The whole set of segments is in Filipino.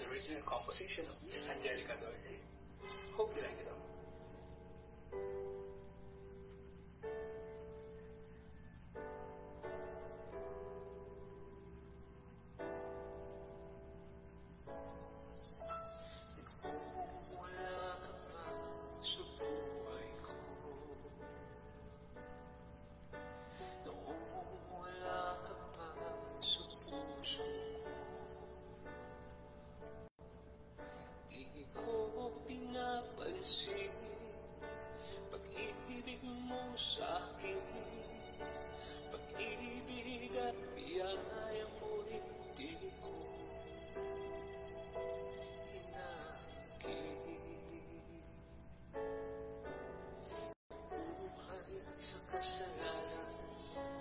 an original composition of Miss Angelica Dorte. Hope you like it all. Wala ka pa sa buhay ko, noong wala ka pa sa puso ko. Di ko pinapansin pag-ibig mo sa'kin, pag-ibig at biyaya mo'y di ko sa kasalanan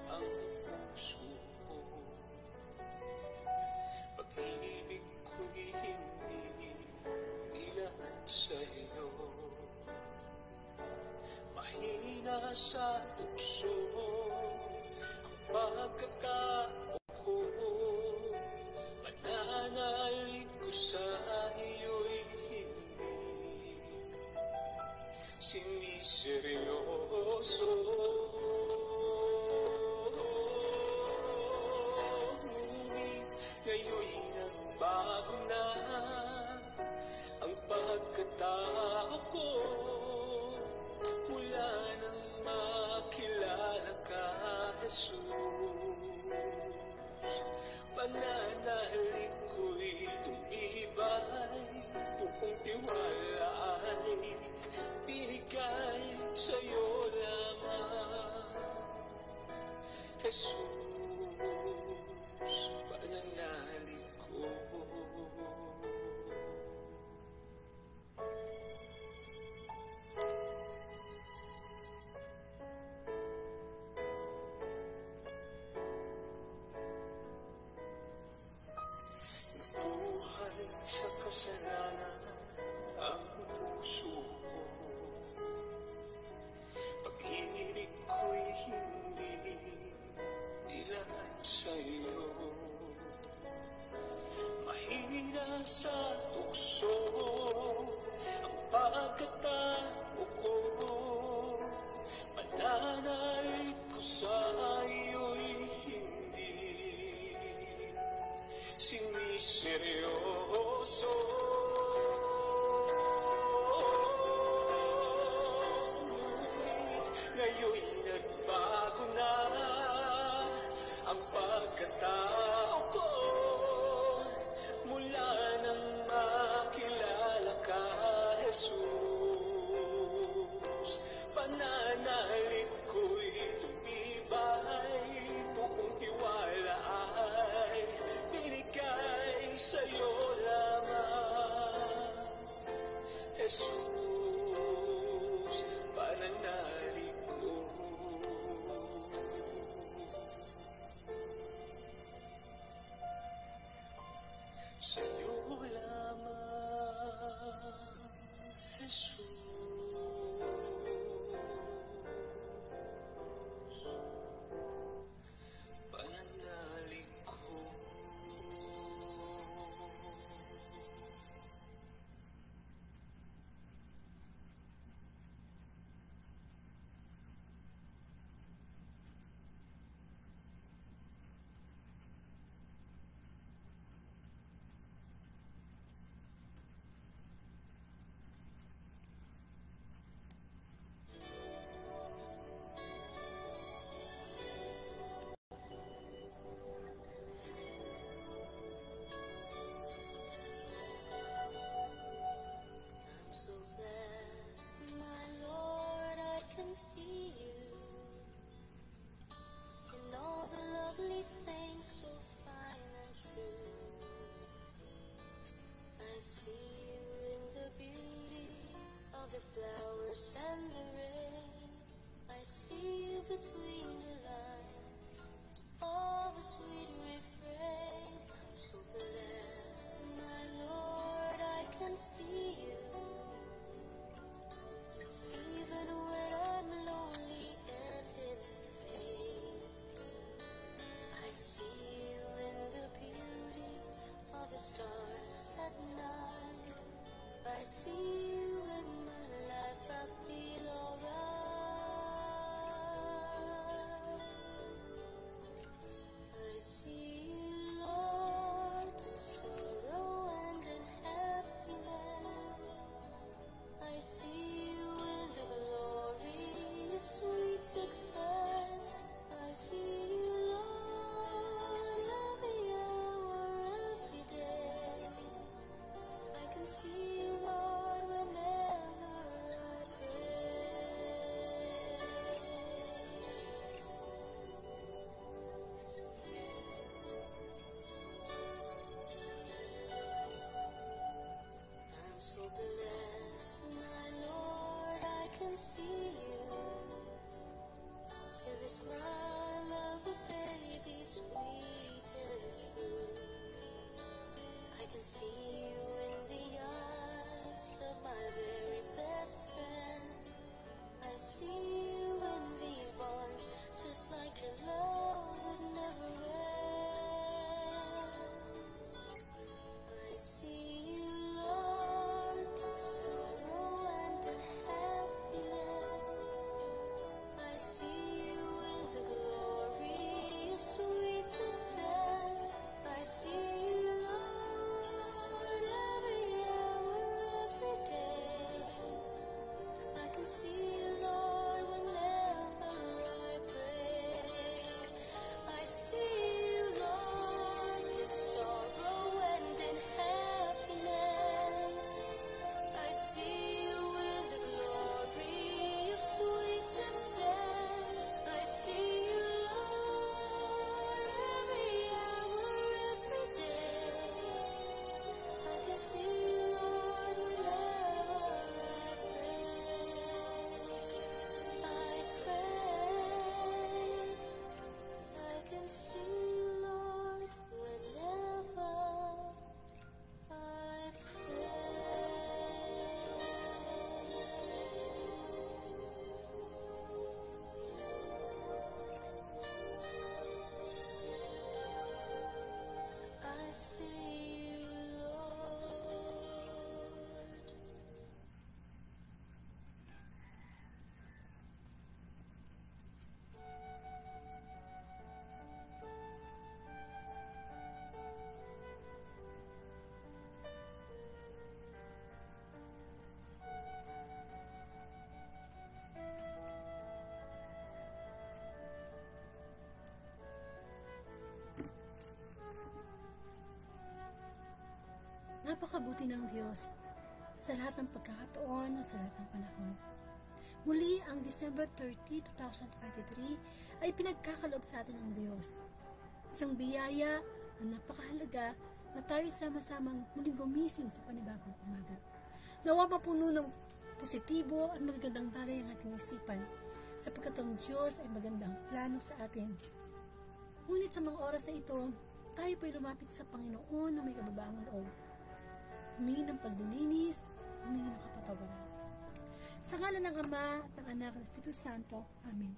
ang puso ko. Pag-ibig ko'y hindi ilan sa'yo, mahina sa tukso ang pagkatao ko. Mananalig ko sa iyo'y hindi siniseryoso. Ngayon'y nagbago na ang pagkatao ko, mula nang makilala ka, Jesus. Pananalig ko'y tumibay, buong tiwala ay binigay sa'yo lamang, Jesus. Pananalig ko. Nabuhay sa kasalanan ang puso ko, pag-ibig ko'y hindi ilan sa'yo, mahina sa tukso ang pagkatao ko. Pananalig ko sa iyo'y hindi siniseryoso. Ngayon'y nagbago na ang pagkatao ko, mula nang makilala ka, Jesus. Pananalig ko'y tumibay, buong tiwala ay binigay sa'yo lamang, Jesus. Pananalig ko. see, Lord, whenever I I see you, Lord. Napakabuti ng Diyos sa lahat ng pagkakataon at sa lahat ng panahon. Muli, ang December 30, 2023 ay pinagkakaloob sa atin ng Diyos. Isang biyaya na napakahalaga na tayo sama-samang muling gumising sa panibagong umaga. Nawa mapuno ng positibo at magandang bagay ang ating isipan sapagkat ang Diyos ay magandang plano sa atin. Ngunit sa mga oras na ito, tayo po'y lumapit sa Panginoon na may kababaang loob. Humingi ng paglilinis, humingi ng kapatawaran. Sa ngalan ng Ama at ng Anak at Espiritu Santo. Amen.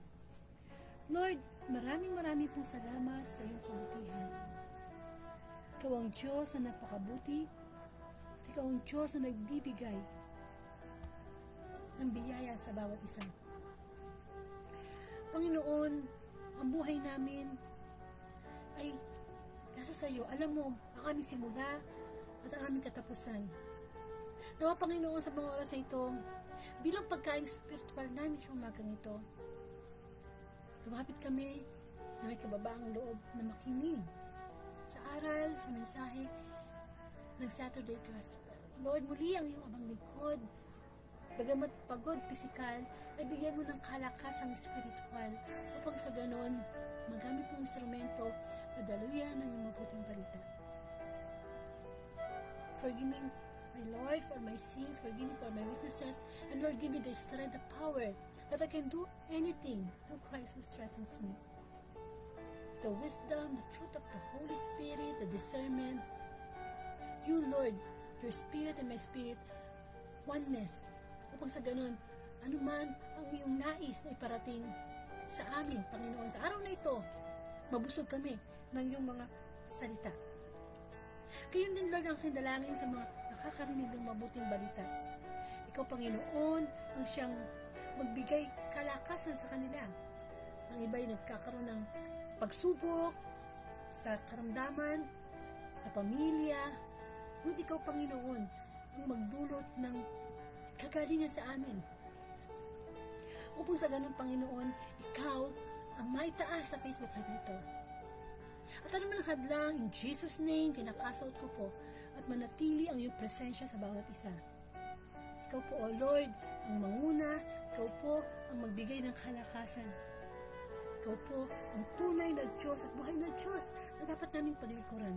Lord, maraming pong salamat sa iyong kabutihan. Ikaw ang Diyos na napakabuti at ikaw ang Diyos na nagbibigay ng biyaya sa bawat isa. Panginoon, ang buhay namin ay nasa sa iyo. Alam mo, ang aming simula at ang aming katapusan. Nawa Panginoon sa mga oras na ito, bilang pagkaing spiritual namin sa umagang ito, lumapit kami na may kababaang loob na makinig sa aral, sa mensahe ng Saturday Gospel. Lord, muli ang iyong abang lingkod, bagamat pagod pisikal, ay bigyan mo ng kalakasang spiritual upang sa ganon, magamit mong instrumento na daluyan ng iyong mabuting balita. Forgive me, my Lord, for my sins, forgive me for my weaknesses, and Lord, give me the strength, the power, that I can do anything through Christ who strengthens me. The wisdom, the truth of the Holy Spirit, the discernment, you, Lord, your Spirit and my Spirit, oneness, upang sa ganun, anuman ang iyong nais na iparating sa amin, Panginoon, sa araw na ito, mabusog kami ng iyong mga salita. Gayon din, Lord, ang kindalangin sa mga nakakarinig ng mabuting balita. Ikaw, Panginoon, ang siyang magbigay kalakasan sa kanila. Ang iba ay nagkakaroon ng pagsubok sa karamdaman, sa pamilya. Ngunit ikaw, Panginoon, ang magdulot ng kagalingan sa amin. Upang sa ganun, Panginoon, ikaw ang maitaas sa Facebook na ito. At ano man ang hadlang, in Jesus' name, kinakasot ko po at manatili ang iyong presensya sa bawat isa. Ikaw po, O Lord, ang manguna, ikaw po ang magbigay ng kalakasan. Ikaw po ang tunay na Diyos at buhay na Diyos na dapat naming paglikuran.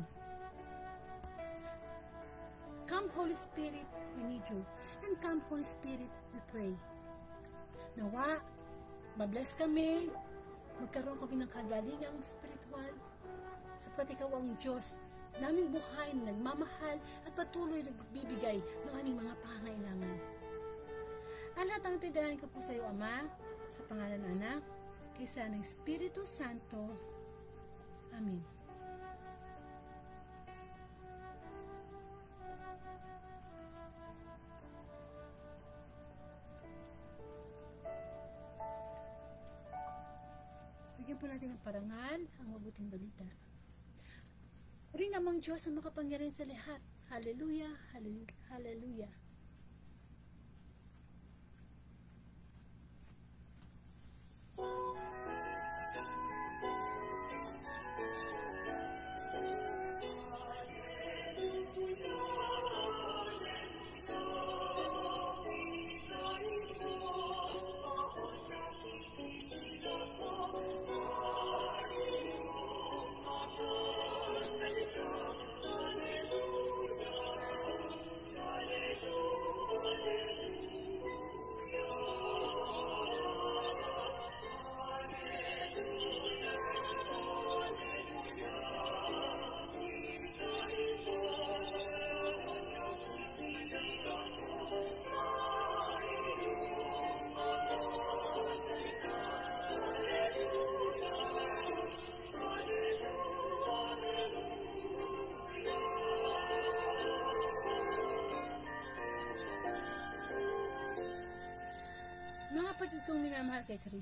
Come, Holy Spirit, we need you. And come, Holy Spirit, we pray. Nawa, mabless kami, magkaroon kami ng kagalingang spiritual, sapat ikaw ang Diyos, naming buhay na nagmamahal at patuloy nagbibigay ng aming mga pangangailangan. Ang lahat ang tindahan ko po sa iyo, Ama, sa pangalan ng Anak, kaysa ng Espiritu Santo. Amen. Bigyan po natin ng parangal ang mabuting balita. Uri namang Diyos ang makapangyarihan sa lahat. Hallelujah, hallelujah, hallelujah.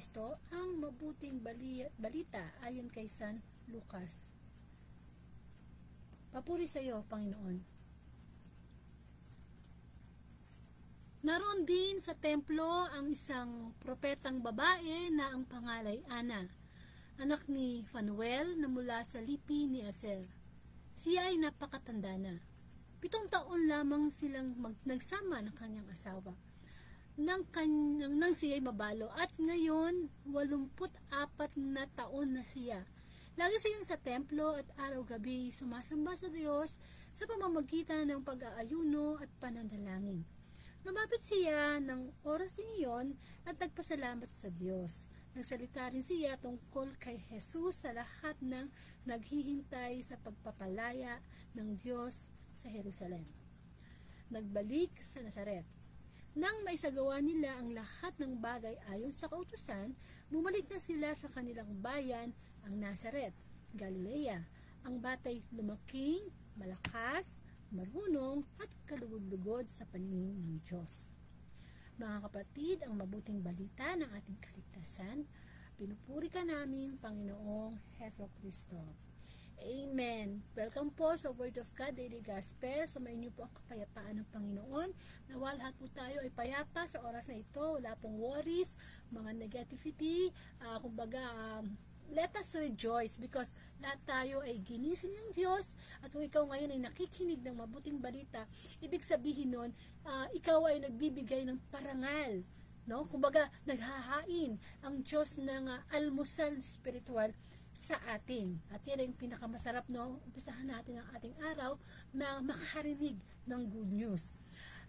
Kristo, ang mabuting balita ayon kay San Lucas. Papuri sa iyo, Panginoon. Naroon din sa templo ang isang propetang babae na ang pangalay Ana, anak ni Phanuel na mula sa lipi ni Aser. Siya ay napakatanda na. 7 taon lamang silang nagsama ng kanyang asawa. Nang siya ay mabalo at ngayon 84 na taon na siya. Lagi siyang sa templo at araw-gabi sumasamba sa Diyos sa pamamagitan ng pag-aayuno at pananalangin. Lumapit siya ng oras din iyon at nagpasalamat sa Diyos. Nagsalita rin siya tungkol kay Jesus sa lahat ng naghihintay sa pagpapalaya ng Diyos sa Jerusalem. Nagbalik sa Nazaret. Nang maisagawa nila ang lahat ng bagay ayon sa kautusan, bumalik na sila sa kanilang bayan, ang Nazaret, Galilea. Ang batay lumaking, malakas, marunong at kalugod-lugod sa paningin ng Diyos. Mga kapatid, ang mabuting balita ng ating kaligtasan, pinupuri ka namin, Panginoong Heso Kristo. Amen. Welcome po sa Word of God Daily Gospel. Sumayin niyo po ang kapayapaan ng Panginoon. Nawal lahat po tayo ay payapa sa oras na ito. Wala pong worries, mga negativity. Let us rejoice because lahat tayo ay ginising ng Diyos at kung ikaw ngayon ay nakikinig ng mabuting balita, ibig sabihin nun, ikaw ay nagbibigay ng parangal, no? Kumbaga, naghahain ang Diyos ng almusal spiritual sa atin. At yan ang pinakamasarap, no? Umpisahan natin ang ating araw na makarinig ng good news.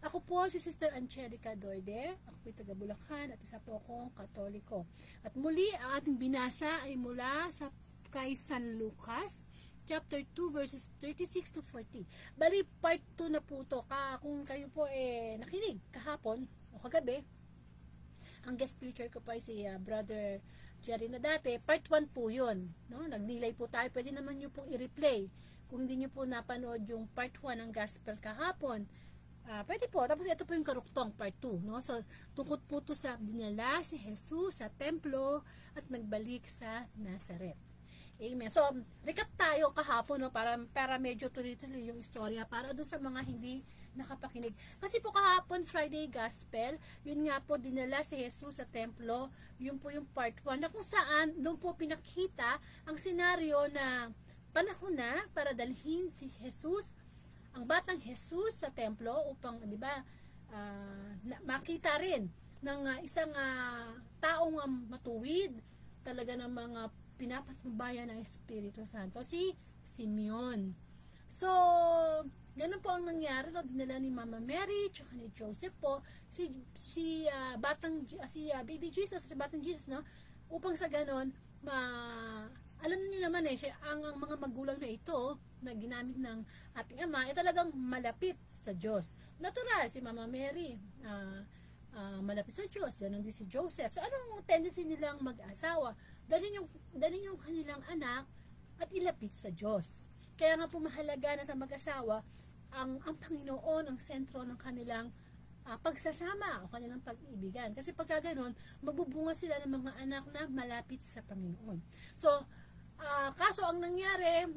Ako po si Sister Angelica Doide, ako po taga Bulacan at isa po akong Katoliko. At muli, ang ating binasa ay mula sa kay San Lucas, chapter 2, verses 36 to 40. Bali, part 2 na po ito. Kung kayo po nakinig kahapon o kagabi, ang guest preacher ko pa ay si Brother Jerry na dati, part 1 po yun. No? Nag-delay po tayo, pwede naman nyo pong i-replay. Kung hindi nyo po napanood yung part 1 ng gospel kahapon, pwede po. Tapos ito po yung karuktong part 2. No? So, tungkol po ito sa dinala si Jesus sa templo at nagbalik sa Nazaret. Amen. So, recap tayo kahapon, no? para medyo tuloy-tuloy yung istorya para doon sa mga hindi nakapakinig. Kasi po kahapon, Friday Gospel, yun nga po, dinala si Jesus sa templo. Yun po yung part 1 na kung saan doon po pinakita ang senaryo na panahon na para dalhin si Jesus, ang batang Jesus sa templo upang, di ba, makita rin ng isang taong matuwid, talaga ng mga pinapatnubayan ng Espiritu Santo, si Simeon. So, ganun po ang nangyari, no? Dinala ni Mama Mary, tsaka ni Joseph po, si baby Jesus, si batang Jesus, no? Upang sa ganun, alam niyo naman ang mga magulang na ito, na ginamit ng ating ama, ay talagang malapit sa Diyos. Natural, si Mama Mary, malapit sa Diyos, ganun din si Joseph. So, anong tendency nilang mag-asawa? Dalhin yung kanilang anak at ilapit sa Diyos. Kaya nga po mahalaga na sa mag-asawa, ang Panginoon ang sentro ng kanilang pagsasama o kanilang pag-ibigan. Kasi pagka ganun, magbubunga sila ng mga anak na malapit sa Panginoon. So, kaso ang nangyari,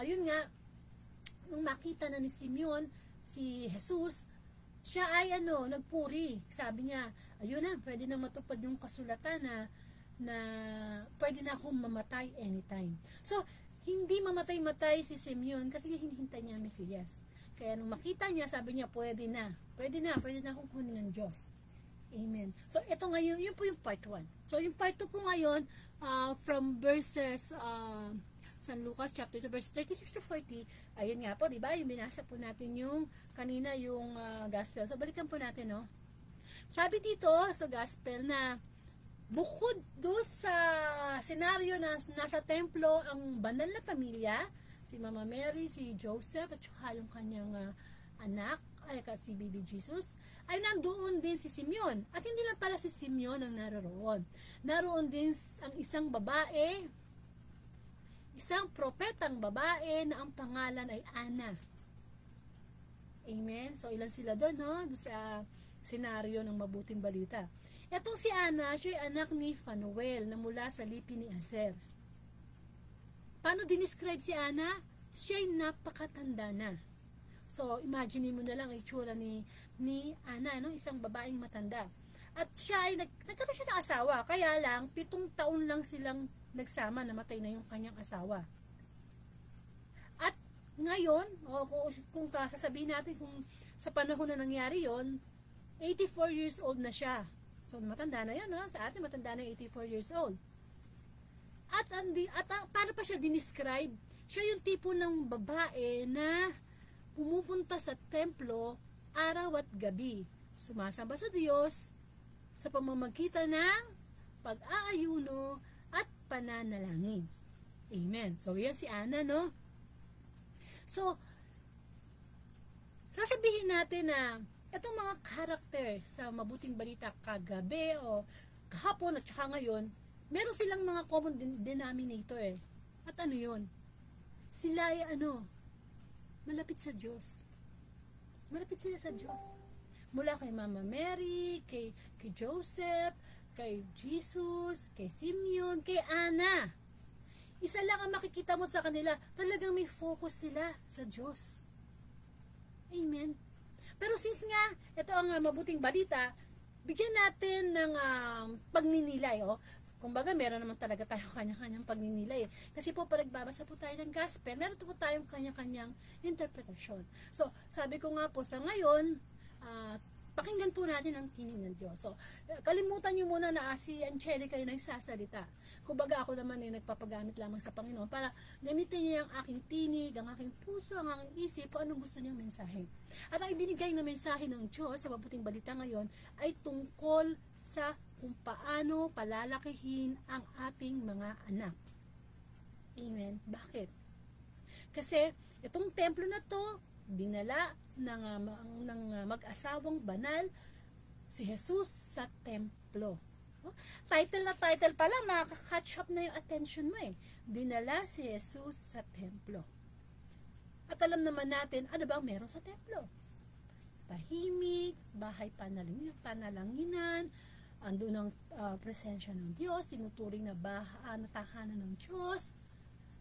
yun nga, nung makita na ni Simeon, si Jesus, siya ay nagpuri. Sabi niya, ayun na, pwede na matupad yung kasulatan na pwede na akong mamatay anytime. So, hindi mamatay-matay si Simeon kasi hinihintay niya ang Mesiyas. Kaya nung makita niya, sabi niya, pwede na akong kunin ng Diyos. Amen. So, ito ngayon, yun po yung part 1. So, yung part 2 po ngayon, from verses, San Lucas chapter 2, verse 36 to 40, ayun nga po, diba? Yung binasa po natin yung, kanina yung gospel. So, balikan po natin, no? Sabi dito sa gospel na, bukod doon sa senaryo na nasa templo ang banal na pamilya, si Mama Mary, si Joseph, at saka yung kanyang anak, si baby Jesus, ay nandoon din si Simeon. At hindi lang pala si Simeon ang naroon. Naroon din ang isang babae, isang propetang babae na ang pangalan ay Ana. Amen? So, ilan sila doon, no? Doon sa senaryo ng mabuting balita. Etong si Ana, siya ay anak ni Phanuel na mula sa lipi ni Aser. Paano dinescribe si Ana? Siya ay napakatanda na. So, imagine mo na lang itsura ni Ana, no? Isang babaeng matanda. At siya ay nagkaroon siya ng asawa. Kaya lang, 7 taon lang silang nagsama, namatay na yung kanyang asawa. At ngayon, kung sasabihin natin kung sa panahon na nangyari yon, 84 years old na siya. So, matanda na yun, no? Sa atin, matanda na 84 years old. At paano pa siya dinescribe? Siya yung tipo ng babae na pumupunta sa templo araw at gabi. Sumasamba sa Diyos sa pamamagitan ng pag-aayuno at pananalangin. Amen. So, yan si Ana, no? So, sasabihin natin na itong mga karakter sa Mabuting Balita kagabi o kahapon at saka ngayon, meron silang mga common denominator eh. At ano yun? Sila ay malapit sa Diyos. Malapit sila sa Diyos. Mula kay Mama Mary, kay Joseph, kay Jesus, kay Simeon, kay Ana. Isa lang ang makikita mo sa kanila, talagang may focus sila sa Diyos. Amen. Pero since nga, ito ang Mabuting Balita, bigyan natin ng pagninilay. Kumbaga, meron naman talaga tayo kanya-kanyang pagninilay. Kasi po, pag nagbabasa po tayo ng gospel, meron po tayong kanya-kanyang interpretasyon. So, sabi ko nga po, sa ngayon, pakinggan po natin ang tinig ng Diyos. So, kalimutan nyo muna na si Angelica yung nagsasalita. Kumbaga, ako naman ay nagpapagamit lamang sa Panginoon para gamitin niya ang aking tinig, ang aking puso, ang aking isip, kung anong gusto niyang mensahe. At ang ibinigay na mensahe ng Diyos sa Mabuting Balita ngayon ay tungkol sa kung paano palalakihin ang ating mga anak. Amen. Bakit? Kasi itong templo na to, dinala ng mag-asawang banal si Jesus sa templo. Title na title pala, makaka-catch up na yung attention mo eh. Dinala si Jesus sa templo. At alam naman natin, ano ba ang meron sa templo? Tahimik, bahay panalanginan, andun ang presensya ng Diyos, tinuturing na tahanan ng Diyos,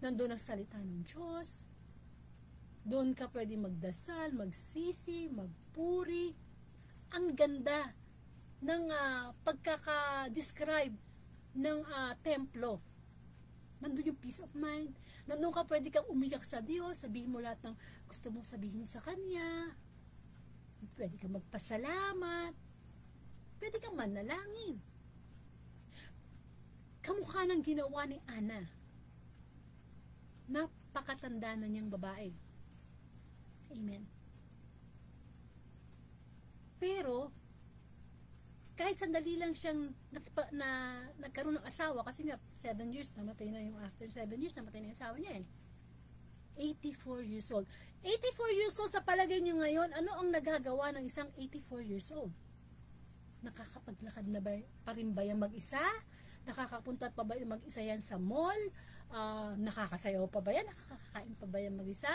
nandun ang salita ng Diyos, doon ka pwede magdasal, magsisi, magpuri. Ang ganda ng pagkaka-describe ng templo. Nandun yung peace of mind, nandun ka pwede kang umiyak sa Diyos, sabihin mo lahat ng gusto mong sabihin sa Kanya, pwede kang magpasalamat, pwede kang manalangin. Kamukha ng ginawa ni Ana. Napakatanda na niyang babae. Amen. Pero, kahit sandali lang siyang nagkaroon ng asawa, kasi nga 7 years, namatay na yung after 7 years, namatay na yung asawa niya eh. 84 years old. 84 years old, sa palagay niyo ngayon, ano ang nagagawa ng isang 84 years old? Nakakapaglakad na ba pa rin ba yan mag-isa? Nakakapunta pa ba mag-isa yan sa mall? Nakakasayaw pa ba yan? Nakakakain pa ba yan mag-isa?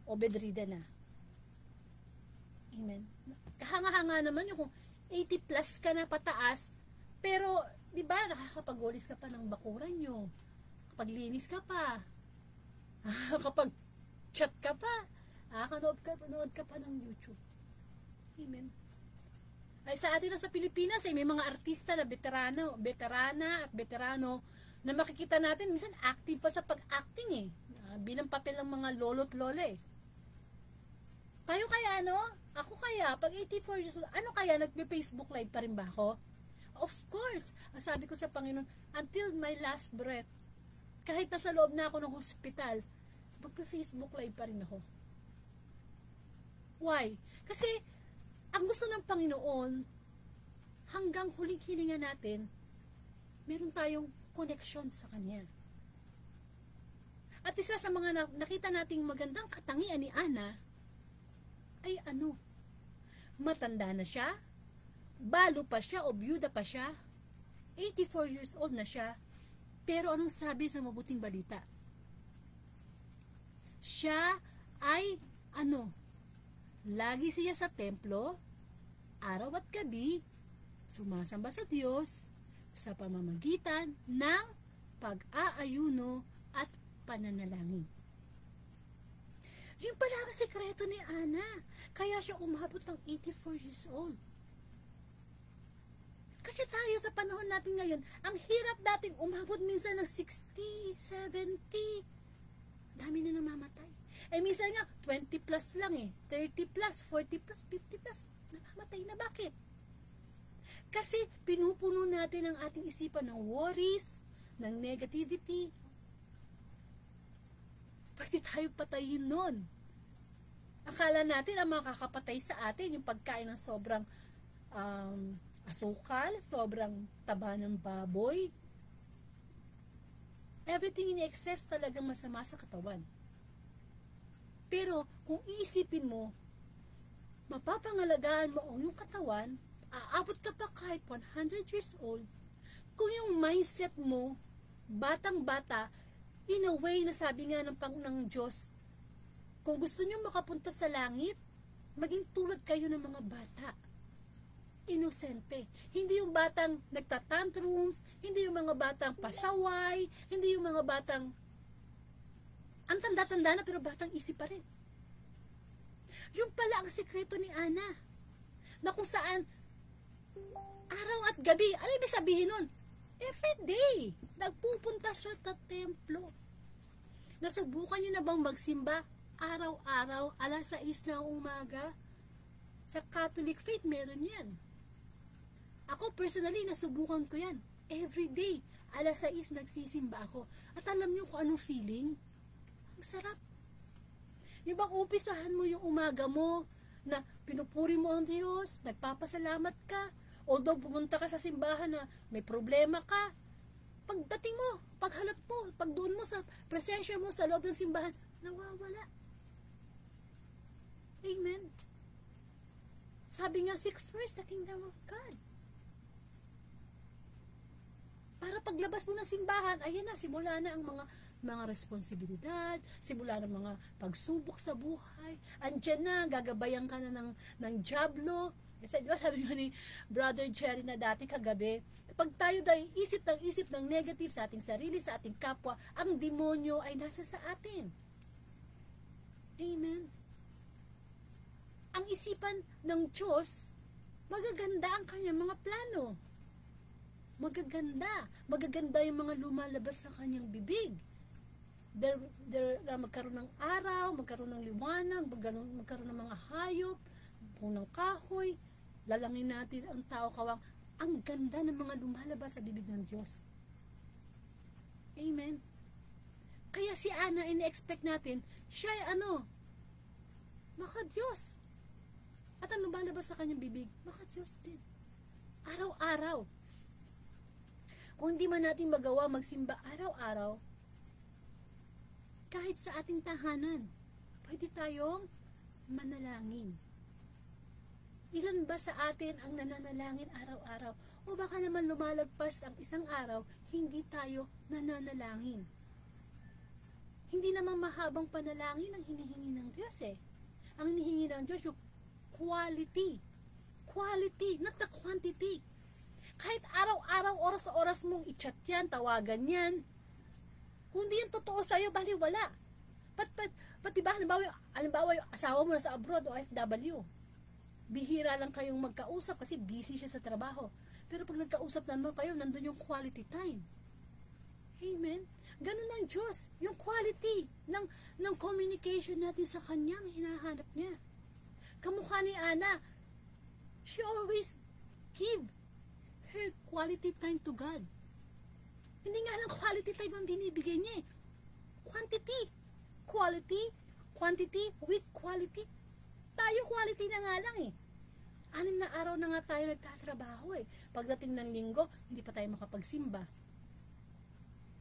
O bedridden na? Amen. Kahanga-hanga naman yung kung 80 plus ka na pataas, pero di ba nakakapag-walis ka pa ng bakuran nyo? Kapag linis ka pa, kapag chat ka pa, nakakanood ka pa ng YouTube. Amen. Ay sa atin na sa Pilipinas ay may mga artista na veterana at veterano na makikita natin minsan active pa sa pag-acting eh. Bilang papel ng mga lolo't lola eh. Kayo kaya Ako kaya pag 84 years old, ano kaya nagpe-Facebook live pa rin ba ako? Of course. Sabi ko sa Panginoon, until my last breath, kahit nasa loob na ako ng hospital, magpe-Facebook live pa rin ako. Why? Kasi ang gusto ng Panginoon, hanggang huling hilinga natin, meron tayong connection sa Kanya. At isa sa mga nakita nating magandang katangian ni Ana, ay matanda na siya, balo pa siya o byuda pa siya, 84 years old na siya, pero anong sabi sa Mabuting Balita? Siya ay lagi siya sa templo, araw at gabi, sumasamba sa Diyos sa pamamagitan ng pag-aayuno at pananalangin. Yung pala ang sekreto ni Ana. Kaya siya umabot ng 84 years old. Kasi tayo sa panahon natin ngayon, ang hirap dating umabot minsan ng 60, 70. Dami na namamatay. Minsan nga, 20 plus lang 30 plus, 40 plus, 50 plus. Namamatay na. Bakit? Kasi pinupuno natin ang ating isipan ng worries, ng negativity. Pwede tayo patayin nun. Akala natin ang makakapatay sa atin yung pagkain ng sobrang asukal, sobrang taba ng baboy. Everything in excess talagang masama sa katawan. Pero kung iisipin mo, mapapangalagaan mo ang iyong katawan, aabot ka pa kahit 100 years old, kung yung mindset mo, batang-bata, in a way na sabi nga ng Diyos, kung gusto nyo makapunta sa langit, maging tulad kayo ng mga bata. Inosente. Hindi yung batang nagtatantrums, hindi yung mga batang pasaway, hindi yung mga batang ang tanda-tanda na pero batang isip pa rin. Yung pala ang sekreto ni Ana, na kung saan araw at gabi, ano ibig sabihin nun? Every day, nagpupunta siya sa templo. Nasubukan niyo na bang magsimba araw-araw, alas 6 na umaga? Sa Catholic faith, meron yan. Ako personally, nasubukan ko yan. Every day, alas 6 nagsisimba ako. At alam niyo kung anong feeling? Ang sarap. Yung bang umpisahan mo yung umaga mo, na pinupuri mo ang Diyos, nagpapasalamat ka, although pumunta ka sa simbahan na may problema ka, pagdating mo, paghalap mo, pag doon mo sa presensya mo sa loob ng simbahan, nawawala. Amen. Sabi nga, seek first the kingdom of God. Para paglabas mo ng simbahan, ayan na, simula na ang mga responsibilidad, simula ng mga pagsubok sa buhay, andyan na, gagabayan ka na ng jablo. Kasi diba, sabi nga ni Brother Jerry na dati kagabi, pag tayo dahil isip ng negative sa ating sarili, sa ating kapwa, ang demonyo ay nasa sa atin. Amen. Ang isipan ng Diyos, magaganda ang kanyang mga plano. Magaganda yung mga lumalabas sa kanyang bibig. Magkaroon ng araw, magkaroon ng liwanag, magkaroon ng mga hayop, ng kahoy, lalangin natin ang tao kawang, ang ganda ng mga lumalabas sa bibig ng Diyos. Amen. Kaya si Ana, in-expect natin, siya ay maka-Diyos. At ano ba labas sa kanyang bibig? Maka-Diyos din. Araw-araw. Kung hindi man natin magawa magsimba araw-araw, kahit sa ating tahanan, pwede tayong manalangin. Ilan ba sa atin ang nananalangin araw-araw? O baka naman lumalagpas ang isang araw, hindi tayo nananalangin. Hindi naman mahabang panalangin ang hinihingi ng Diyos Ang hinihingi ng Diyos yung quality. Quality, not the quantity. Kahit araw-araw, oras-oras mong i-chat yan, tawagan yan. Kung di yan totoo sa'yo, baliwala. Pati ba, halimbawa yung asawa mo na sa abroad o OFW, bihira lang kayong magkausap kasi busy siya sa trabaho. Pero pag nagkausap naman kayo, nandun yung quality time. Amen? Ganun ng Diyos. Yung quality ng communication natin sa Kanya, hinahanap niya. Kamukha ni Ana, she always give her quality time to God. Hindi nga lang quality time ang binibigay niya Quantity. Quality, quantity with quality. Tayo quality na nga lang 6 na araw na nga tayo nagtatrabaho Pagdating ng linggo, hindi pa tayo makapagsimba.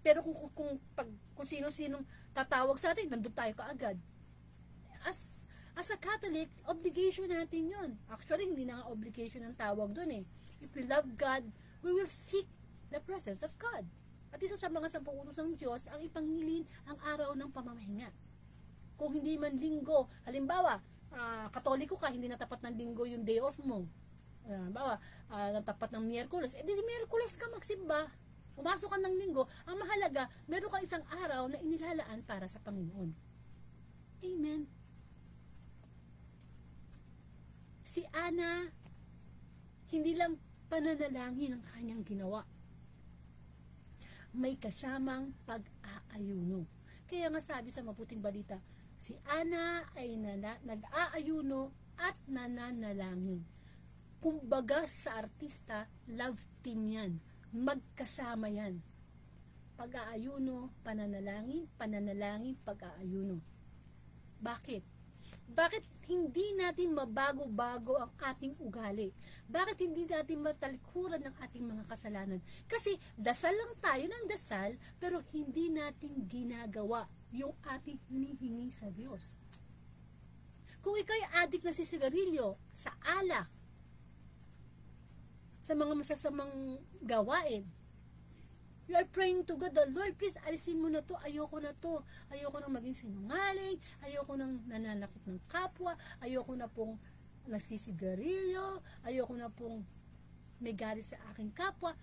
Pero kung sino-sinong tatawag sa atin, nandun tayo kaagad. As a Catholic, obligation natin yun. Actually, hindi na nga obligation ang tawag dun If we love God, we will seek the presence of God. At isa sa mga 10 utos ng Diyos, ang ipangilin ang araw ng pamamahinga. Kung hindi man linggo, halimbawa, Katoliko ka, hindi na tapat ng linggo yung day off mo. Natapat ng Miyerkules, di Miyerkules ka magsimba. Pumasok ka ng Linggo, ang mahalaga, meron ka isang araw na inilalaan para sa Panginoon. Amen. Si Ana, hindi lang pananalangin ang kanyang ginawa. May kasamang pag-aayuno. Kaya nga sabi sa Mabuting Balita, si Ana ay nag-aayuno at nananalangin. Kumbaga sa artista, love team yan. Magkasama yan. Pag-aayuno, pananalangin, pananalangin, pag-aayuno. Bakit? Bakit hindi natin mabago-bago ang ating ugali? Bakit hindi natin matalikuran ng ating mga kasalanan? Kasi dasal lang tayo ng dasal, pero hindi natin ginagawa yung ating hinihingi sa Diyos. Kung ikaw'y adik na sigarilyo, sa alak, sa mga masasamang gawain, you are praying to God, Lord, please, alisin mo na to, ayoko na to, ayoko nang maging sinungaling, ayoko nang nananakit ng kapwa, ayoko na pong nagsisigarilyo, ayoko na pong may galit sa aking kapwa.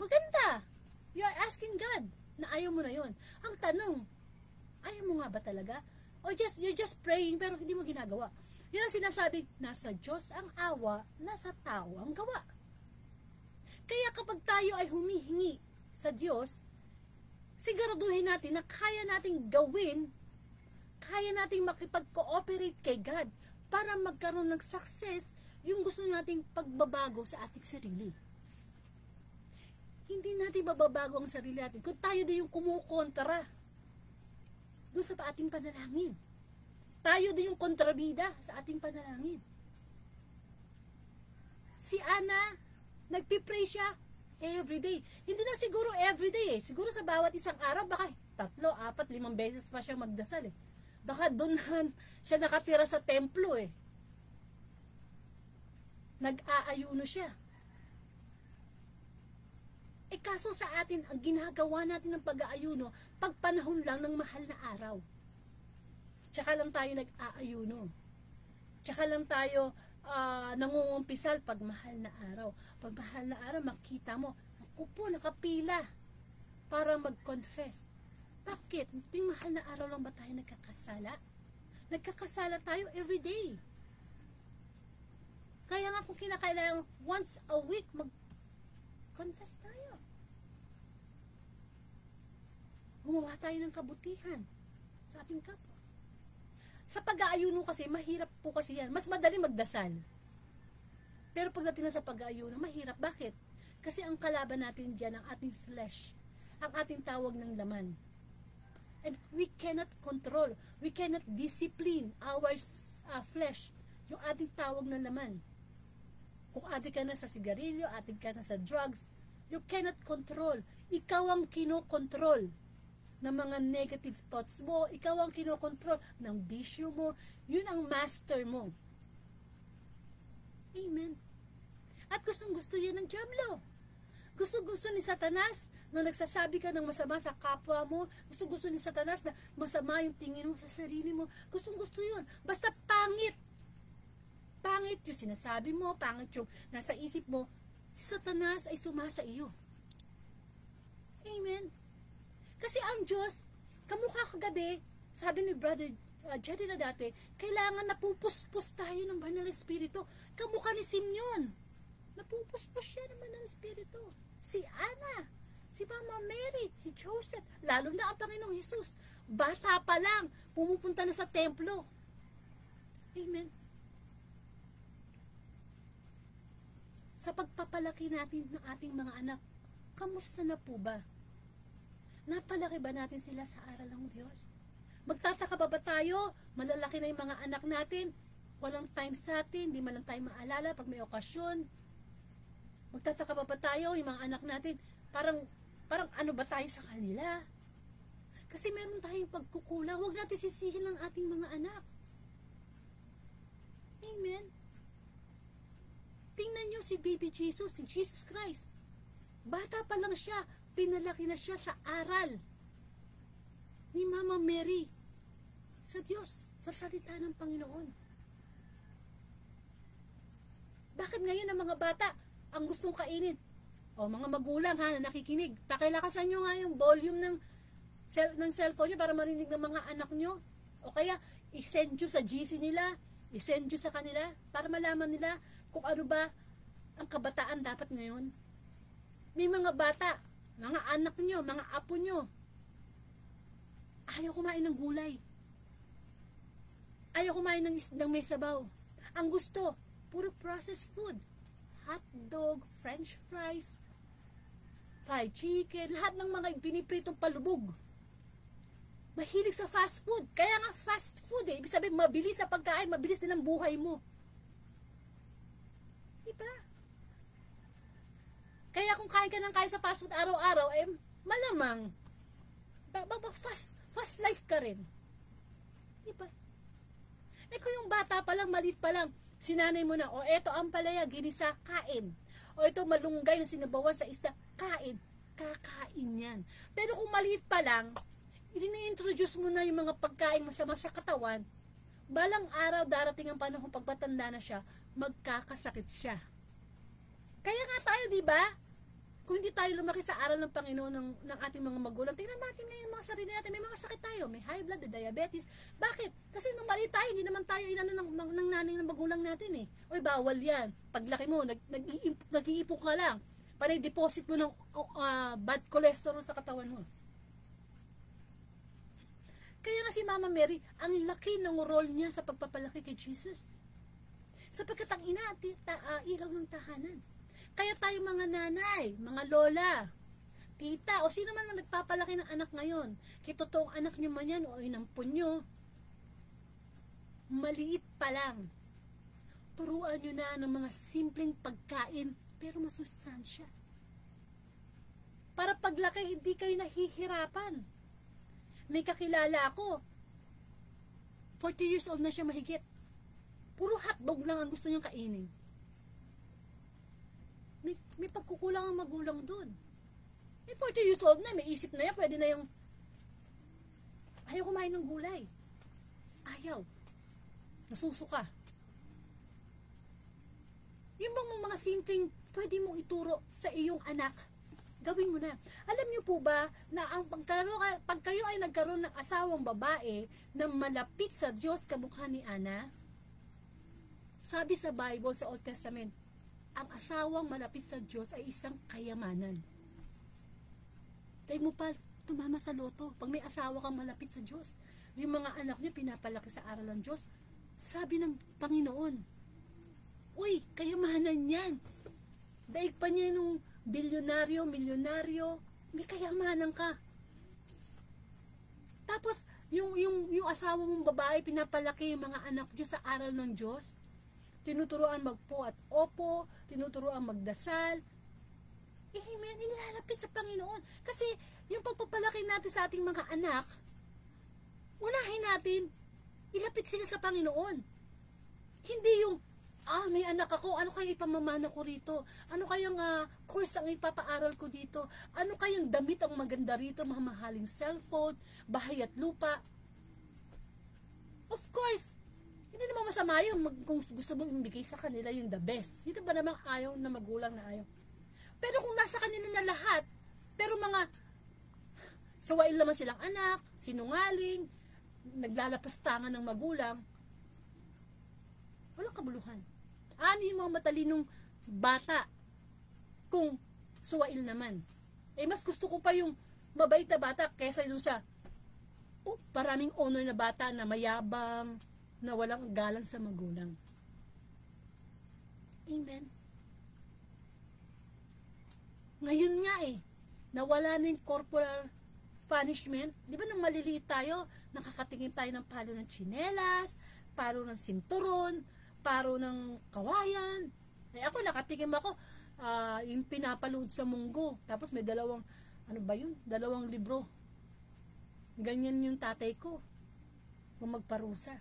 Maganda! You are asking God na ayaw mo na yon. Ang tanong, ayaw mo nga ba talaga? O you're just praying pero hindi mo ginagawa. Yan ang sinasabi, nasa Diyos ang awa, nasa tao ang gawa. Kaya kapag tayo ay humihingi sa Diyos, siguraduhin natin na kaya nating gawin, kaya nating makipag-cooperate kay God para magkaroon ng success yung gusto nating pagbabago sa ating sarili. Hindi natin mababago ang sarili natin kung tayo din yung kumukontra doon sa ating panalangin. Tayo din yung kontrabida sa ating panalangin. Si Ana, nagpipray siya everyday. Hindi na siguro everyday eh. Siguro sa bawat isang araw, baka 3, 4, 5 beses pa siya magdasal eh. Baka doon siya nakatira sa templo eh. Nag-aayuno siya. Eh kaso sa atin, ang ginagawa natin ng pag-aayuno, pagpanahon lang ng mahal na araw. Tsaka lang tayo nag-aayuno. Tsaka lang tayo nangungumpisal pag mahal na araw. Pag mahal na araw, makita mo, ako po, nakapila para mag-confess. Bakit? Yung mahal na araw lang ba tayo nagkakasala? Nagkakasala tayo everyday. Kaya nga kung kinakailangan once a week, mag-confess tayo. Gumawa tayo ng kabutihan sa ating kapwa. Sa pag-aayuno kasi, mahirap po kasi yan. Mas madali magdasal. Pero pagdating na sa pag-aayuno, mahirap. Bakit? Kasi ang kalaban natin dyan, ang ating flesh. Ang ating tawag ng laman. And we cannot control. We cannot discipline our flesh. Yung ating tawag ng laman. Kung adik ka na sa sigarilyo, adik ka na sa drugs, you cannot control. Ikaw ang kinokontrol ng mga negative thoughts mo, ikaw ang kinokontrol ng bisyo mo, yun ang master mo. Amen. At gustong-gusto yan ng dyablo. Gusto-gusto ni Satanas na nagsasabi ka ng masama sa kapwa mo, gusto-gusto ni Satanas na masama yung tingin mo sa sarili mo, gustong-gusto yun. Basta pangit. Pangit yung sinasabi mo, pangit yung nasa isip mo, si Satanas ay sumasa iyo. Amen. Kasi ang Diyos, kamukha kagabi, sabi ni Brother Jetty na dati, kailangan napupuspos tayo ng Banal Espiritu. Kamukha ni Simeon. Napupuspos siya ng Banal Espiritu. Si Ana, si Mama Mary, si Joseph, lalo na ang Panginoong Jesus. Bata pa lang, pumupunta na sa templo. Amen. Sa pagpapalaki natin ng ating mga anak, kamusta na po ba? Napalaki ba natin sila sa aral ng Diyos? Magtataka ba tayo? Malalaki na yung mga anak natin. Walang time sa atin. Di man lang tayo maalala pag may okasyon. Magtataka ba tayo? Yung mga anak natin, parang ano ba tayo sa kanila? Kasi meron tayong pagkukulang. Huwag natin sisihin ang ating mga anak. Amen. Tingnan nyo si baby Jesus, si Jesus Christ. Bata pa lang siya. Pinalaki na siya sa aral ni Mama Mary sa Diyos, sa salita ng Panginoon. Bakit ngayon ang mga bata ang gustong kainin? O mga magulang ha, na nakikinig, pakilakasan nyo nga yung volume ng cellphone nyo para marinig ng mga anak nyo. O kaya, i-send nyo sa GC nila, i-send nyo sa kanila para malaman nila kung ano ba ang kabataan dapat ngayon. May mga bata, mga anak nyo, mga apo nyo, ayaw kumain ng gulay. Ayaw kumain ng may sabaw. Ang gusto, puro processed food. Hot dog, french fries, fried chicken, lahat ng mga pinipritong palubog. Mahilig sa fast food. Kaya nga fast food eh. Ibig sabihin, mabilis sa pagkain, mabilis din ang buhay mo. Diba? Kaya kung kain ka ng kain sa fast food araw-araw, eh, malamang, fast life ka rin. Diba? Eh kung yung bata pa lang, maliit pa lang, sinanay mo na, o eto ang palaya, ginisa, kain. O ito malunggay na sinabawan sa isda, kain. Kakain yan. Pero kung maliit pa lang, ini-introduce mo na yung mga pagkain masama sa katawan, balang araw darating ang panahon pagpatanda na siya, magkakasakit siya. Kaya nga tayo, di ba? Kung hindi tayo lumaki sa aral ng Panginoon ng ating mga magulang, tingnan natin ngayon mga sarili natin, may mga sakit tayo, may high blood, may diabetes. Bakit? Kasi nung mali tayo, hindi naman tayo inano ng nanay ng magulang natin eh. Oy, bawal yan. Paglaki mo, nag-iipon ka lang. Para i-deposit mo ng bad cholesterol sa katawan mo. Kaya nga si Mama Mary, ang laki ng role niya sa pagpapalaki kay Jesus. Sapagkat ang ina at ilaw ng tahanan. Kaya tayo mga nanay, mga lola, tita, o sino man ang nagpapalaki ng anak ngayon, kitotoong anak nyo man yan o inampun nyo, maliit pa lang, turuan nyo na ng mga simpleng pagkain, pero masustansya. Para paglaki, hindi kayo nahihirapan. May kakilala ako, 40 years old na siya mahigit. Puro hotdog lang ang gusto niyang kainin. May pagkukulang ang magulang dun. 40 years old na, may isip na yan, pwede na yung ayaw kumain ng gulay. Ayaw. Nasusuka. Yung bang mga simpleng pwede mong ituro sa iyong anak, gawin mo na. Alam niyo po ba na ang pag kayo ay nagkaroon ng asawang babae na malapit sa Diyos kamukha ni Ana, sabi sa Bible, sa Old Testament, ang asawang malapit sa Diyos ay isang kayamanan. Tayo mo pa tumama sa loto. Pag may asawa kang malapit sa Diyos, yung mga anak niya pinapalaki sa aral ng Diyos, sabi ng Panginoon, uy, kayamanan yan. Daig pa niya nung bilyonaryo, milyonaryo, may kayamanan ka. Tapos, yung asawa mong babae, pinapalaki yung mga anak niyo sa aral ng Diyos, tinuturuan magpo at opo, tinuturuan magdasal, amen, inilalapit sa Panginoon. Kasi, yung pagpapalaki natin sa ating mga anak, unahin natin, ilapit sila sa Panginoon. Hindi yung, may anak ako, ano kaya ipamamana ko rito? Ano kayang course ang ipapaaral ko dito? Ano kayang damit ang maganda rito? Mamahaling cellphone, bahay at lupa. Of course, hindi naman masama yun kung gusto mong ibigay sa kanila yung the best. Dito ba namang ayaw na magulang na ayaw? Pero kung nasa kanila na lahat, pero mga sawail naman silang anak, sinungaling, naglalapastangan ng magulang, walang kabuluhan. Ano yung mga matalinong bata kung suwail naman? Eh, mas gusto ko pa yung mabait na bata kaysa yung sa maraming honor na bata na mayabang, na walang galang sa magulang. Amen. Ngayon nga nawala na yung corporal punishment. Di ba nang maliliit tayo, nakakatingin tayo ng palo ng tsinelas, palo ng sinturon, paro ng kawayan. Ako, nakatingin ako, yung pinapalood sa munggo. Tapos may dalawang libro. Ganyan yung tatay ko. Kung magparusa.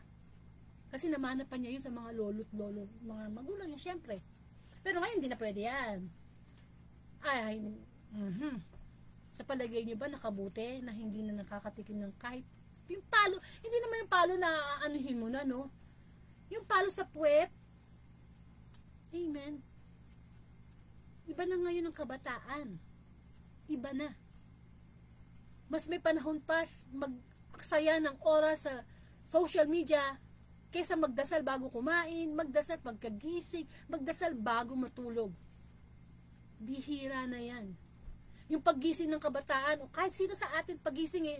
Kasi namana pa niya yun sa mga lolo't lolo. Mga magulang niya, syempre. Pero ngayon, hindi na pwede yan. Sa palagay niyo ba, nakabuti na hindi na nakakatikim ng kahit yung palo. Hindi naman yung palo na aanuhin mo na, no? Yung palo sa puwet, Amen. Iba na ngayon ang kabataan. Iba na. Mas may panahon pa mag-aksaya ng oras sa social media kaysa magdasal bago kumain, magdasal pagkagising, magdasal bago matulog. Bihira na yan. Yung paggising ng kabataan, o kahit sino sa atin pagising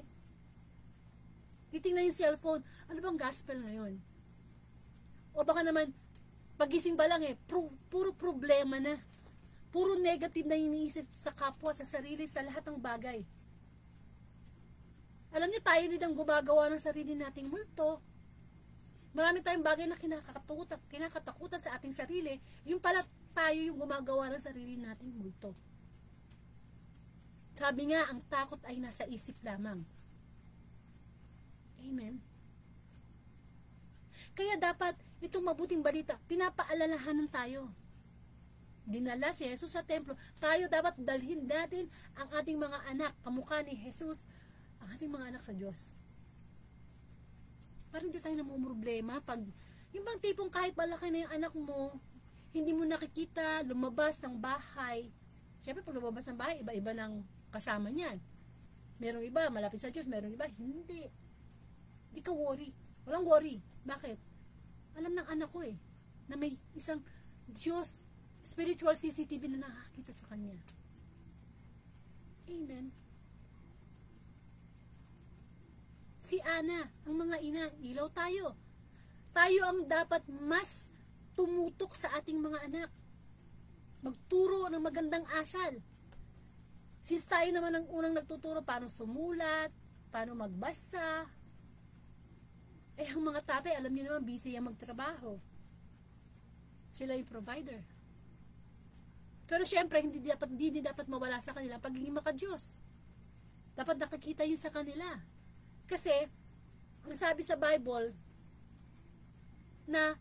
titingnan yung cellphone, ano bang gospel ngayon? O baka naman, pagising ba lang puro problema na. Puro negative na iniisip sa kapwa, sa sarili, sa lahat ng bagay. Alam niyo, tayo din ang gumagawa ng sarili nating multo. Marami tayong bagay na kinakatakutan sa ating sarili. Yung pala tayo yung gumagawa ng sarili nating multo. Sabi nga, ang takot ay nasa isip lamang. Amen. Kaya dapat, itong mabuting balita, pinapaalalahanan tayo. Dinala si Jesus sa templo. Tayo dapat dalhin natin ang ating mga anak, kamukha ni Jesus, ang ating mga anak sa Diyos. Para hindi tayo namumroblema pag, yung bang tipong kahit malaki na yung anak mo, hindi mo nakikita, lumabas ng bahay. Siyempre, pag lumabas ng bahay, iba-iba ng kasama niyan. Merong iba, malapit sa Diyos, merong iba, hindi. Hindi ka worry. Walang worry. Bakit? Alam ng anak ko na may isang Diyos, spiritual CCTV na nakakita sa kanya. Amen. Si Ana, ang mga ina, ilaw tayo. Tayo ang dapat mas tumutok sa ating mga anak. Magturo ng magandang asal. Since tayo naman ang unang nagtuturo paano sumulat, paano magbasa. Ang mga tatay, alam niyo naman, busy ang magtrabaho. Sila yung provider. Pero syempre, hindi dapat mawala sa kanila pagiging maka-Diyos. Dapat nakikita yun sa kanila. Kasi, ang sabi sa Bible, na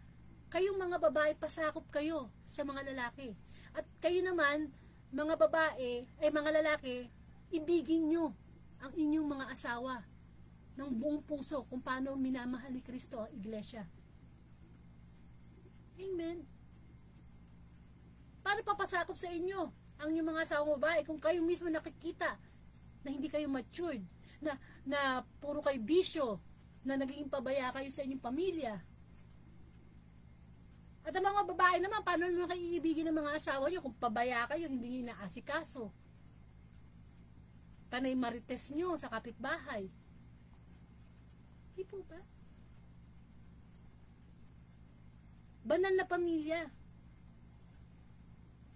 kayong mga babae, pasakop kayo sa mga lalaki. At kayo naman, mga babae, mga lalaki, ibigin nyo ang inyong mga asawa ng buong puso kung paano minamahal ni Kristo ang iglesia. Amen. Paano papasakop sa inyo ang inyong mga asawang babae kung kayo mismo nakikita na hindi kayo matured, na puro kayo bisyo, na naging pabaya kayo sa inyong pamilya? At ang mga babae naman, paano naman kayo iibigin ng mga asawa nyo kung pabaya kayo, hindi nyo inaasikaso? Panay marites nyo sa kapitbahay. Hindi po ba? Banal na pamilya.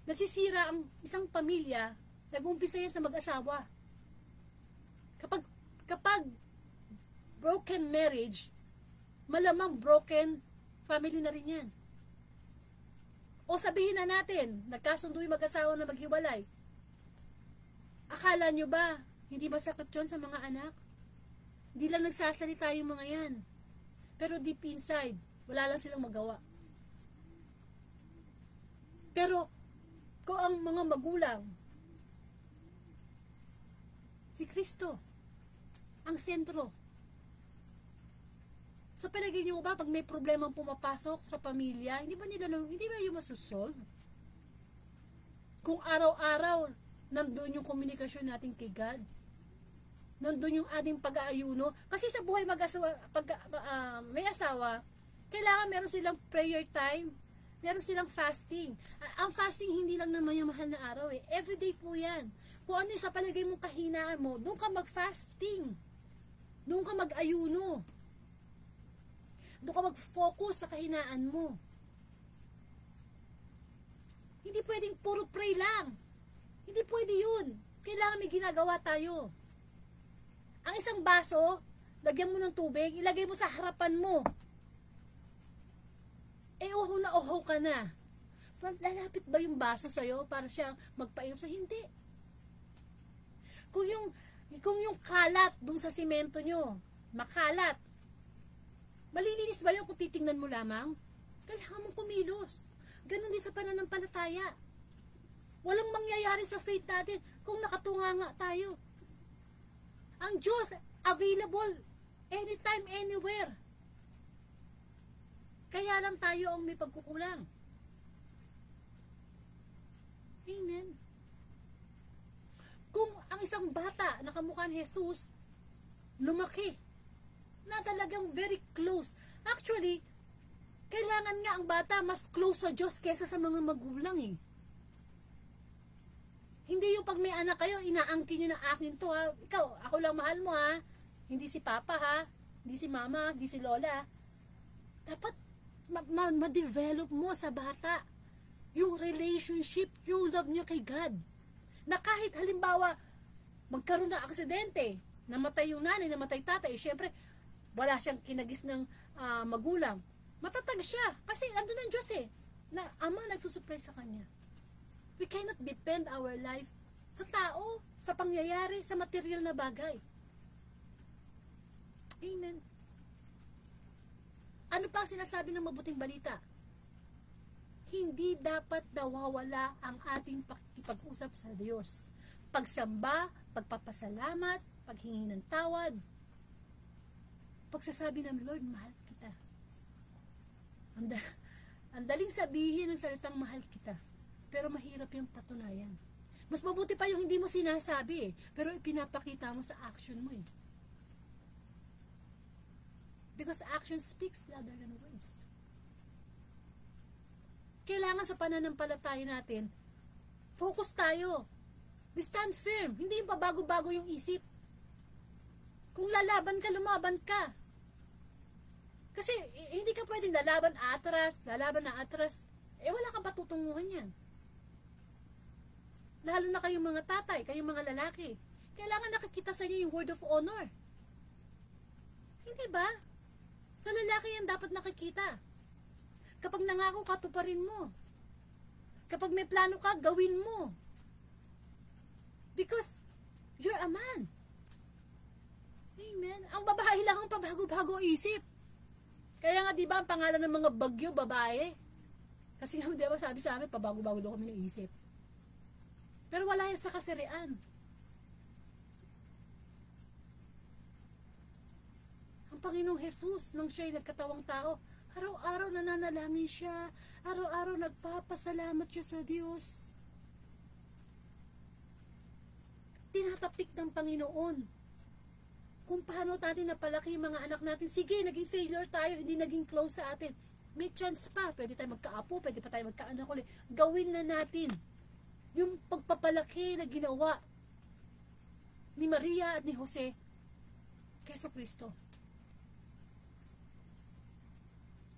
Nasisira ang isang pamilya, nag-umpisa yan sa mag-asawa. Kapag broken marriage, malamang broken family na rin yan. O sabihin na natin, nagkasundo yung mag-asawa na maghiwalay. Akala nyo ba, hindi masakit yun sa mga anak? Hindi lang nagsasalita yung mga yan. Pero deep inside, wala lang silang magawa. Pero, kung ang mga magulang, si Kristo, ang sentro. Sa palagay niyo ba, pag may problema pumapasok sa pamilya, hindi ba yung masusolve? Kung araw-araw, nandun yung komunikasyon natin kay God. Nandun yung ating pag-aayuno. Kasi sa buhay may asawa, kailangan meron silang prayer time, meron silang fasting. Ang fasting hindi lang naman yung mahal na araw Everyday po yan. Kung ano yung sa palagay mong kahinaan mo, doon ka mag-fasting. Doon ka mag-ayuno. Doon ka mag-focus sa kahinaan mo. Hindi pwedeng puro pray lang. Hindi pwede yun. Kailangan may ginagawa tayo. Ang isang baso, lagyan mo ng tubig, ilagay mo sa harapan mo. Uho na uho ka na. Lalapit ba yung baso sa'yo para siya magpainom sa hindi? Kung yung kalat dun sa simento nyo, makalat, malilinis ba yun kung titingnan mo lamang? Kailangan mong kumilos. Ganon din sa pananampalataya. Walang mangyayari sa faith natin kung nakatunganga tayo. Ang Diyos, available anytime, anywhere. Kaya lang tayo ang may pagkukulang. Amen. Kung ang isang bata na kamukha ni Jesus, lumaki, na talagang very close. Actually, kailangan nga ang bata mas close sa Diyos kesa sa mga magulang eh. Hindi yung pag may anak kayo, inaangkin nyo na akin to ha. Ikaw, ako lang mahal mo ha. Hindi si Papa ha. Hindi si Mama, hindi si Lola. Dapat ma-develop mo sa bata yung relationship, yung love nyo kay God. Na kahit halimbawa, magkaroon ng aksidente, namatay yung nanay, namatay tatay, syempre, wala siyang kinagis ng magulang. Matatag siya. Kasi andun ang Diyos eh. Na Ama nagsusupply sa kanya. We cannot depend our life sa tao, sa pangyayari, sa material na bagay. Amen. Ano pa ang sinasabi ng mabuting balita? Hindi dapat nawawala ang ating pakikipag-usap sa Diyos. Pagsamba, pagpapasalamat, paghingi ng tawad, pagsasabi ng Lord, mahal kita. Ang daling sabihin ng salitang mahal kita, pero mahirap yung patunayan. Mas mabuti pa yung hindi mo sinasabi pero ipinapakita mo sa action mo eh. Because action speaks louder than words. Kailangan sa pananampalataya natin, focus tayo. We stand firm. Hindi yung pabago-bago yung isip. Kung lalaban ka, lumaban ka. Kasi hindi ka pwedeng lalaban na atras. Wala kang patutunguhan yan. Lalo na kayong mga tatay, kayong mga lalaki. Kailangan nakikita sa inyo yung word of honor. Hindi ba? Sa lalaki yan dapat nakikita. Kapag nangako ka, tuparin mo. Kapag may plano ka, gawin mo. Because you're a man. Amen. Ang babae lang ang pabago-bago isip. Kaya nga, di ba, ang pangalan ng mga bagyo, babae? Kasi nga, di ba, sabi sa amin, pabago-bago daw kami ng isip. Pero wala yan sa kasarian. Ang Panginoong Jesus, nung siya'y nagkatawang tao, araw-araw nananalangin siya, araw-araw nagpapasalamat siya sa Diyos. Tinatapik ng Panginoon kung paano natin napalaki yung mga anak natin. Sige, naging failure tayo, hindi naging close sa atin. May chance pa, pwede tayo magkaapo, pwede pa tayo magkaanak ulit. Gawin na natin yung pagpapalaki na ginawa ni Maria at ni Jose kay Jesucristo.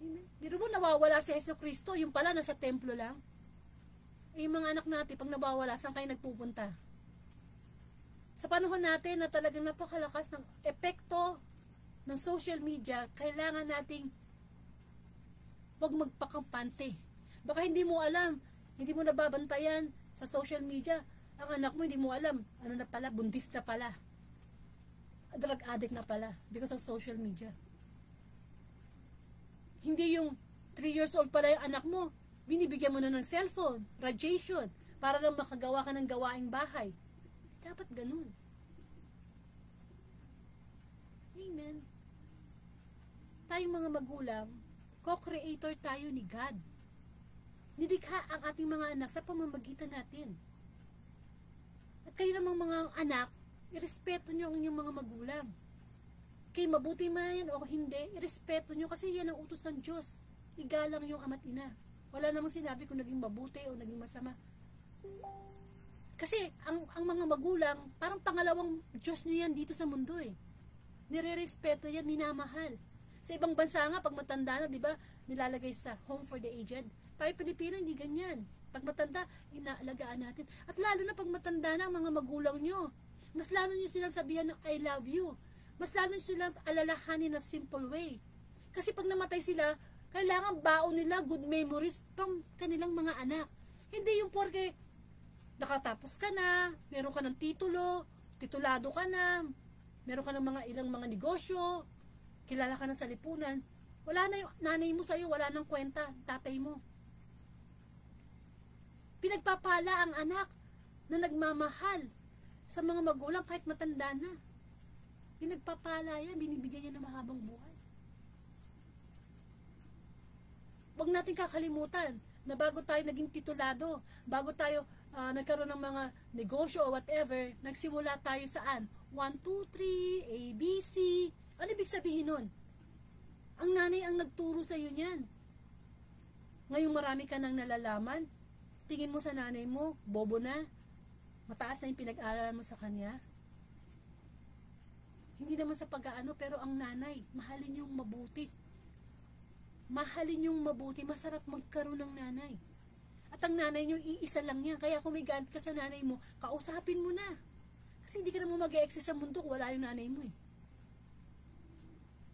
Amen. Biro mo nawawala si Jesucristo, yung pala nasa templo lang. Yung mga anak natin, pag nawawala, saan kayo nagpupunta? Sa panahon natin na talagang napakalakas ng epekto ng social media, kailangan nating huwag magpakampante. Baka hindi mo alam, hindi mo nababantayan sa social media, ang anak mo hindi mo alam, ano na pala, bundis na pala, drug addict na pala, because of social media. Hindi yung 3 years old pala yung anak mo, binibigyan mo na ng cellphone, radiation, para lang makagawa ka ng gawaing bahay. Dapat ganun. Amen. Tayong mga magulang, co-creator tayo ni God. Nilikha ang ating mga anak sa pamamagitan natin. At kayo namang mga anak, irespeto nyo ang inyong mga magulang. Kaya mabuti man yan o hindi, irespeto nyo kasi yan ang utos ng Diyos. Igalang yung ama't ina. Wala namang sinabi kung naging mabuti o naging masama. Kasi ang mga magulang, parang pangalawang Diyos nyo yan dito sa mundo eh. Nire-respeto yan, minamahal. Sa ibang bansa nga, pag matanda na, di ba, nilalagay sa home for the aged. Tayo Pilipino, hindi ganyan. Pag matanda, inaalagaan natin. At lalo na pag matanda na ang mga magulang nyo. Mas lalo nyo silang sabihan ng I love you. Mas lalo nyo silang alalahanin na simple way. Kasi pag namatay sila, kailangan baon nila good memories from kanilang mga anak. Hindi yung porke nakatapos ka na, meron ka ng titulo, titulado ka na, meron ka ng mga ilang mga negosyo, kilala ka ng sa lipunan, wala na yung nanay mo sa'yo, wala nang kwenta, tatay mo. Pinagpapala ang anak na nagmamahal sa mga magulang kahit matanda na. Pinagpapala yan, binibigyan niya ng mahabang buhay. Huwag natin kakalimutan na bago tayo naging titulado, bago tayo nagkaroon ng mga negosyo o whatever, nagsimula tayo saan? 1, 2, 3, A, B, C. Ano ibig sabihin nun? Ang nanay ang nagturo sa iyo niyan. Ngayong marami ka nang nalalaman, tingin mo sa nanay mo, bobo na, mataas na yung pinag-aaralan mo sa kanya. Hindi naman sa pag-aano, pero ang nanay, mahalin yung mabuti. Mahalin yung mabuti, masarap magkaroon ng nanay. At ang nanay nyo, iisa lang yan. Kaya kung may galit ka sa nanay mo, kausapin mo na. Kasi hindi ka naman mag-e-exist sa mundo kung wala yung nanay mo eh.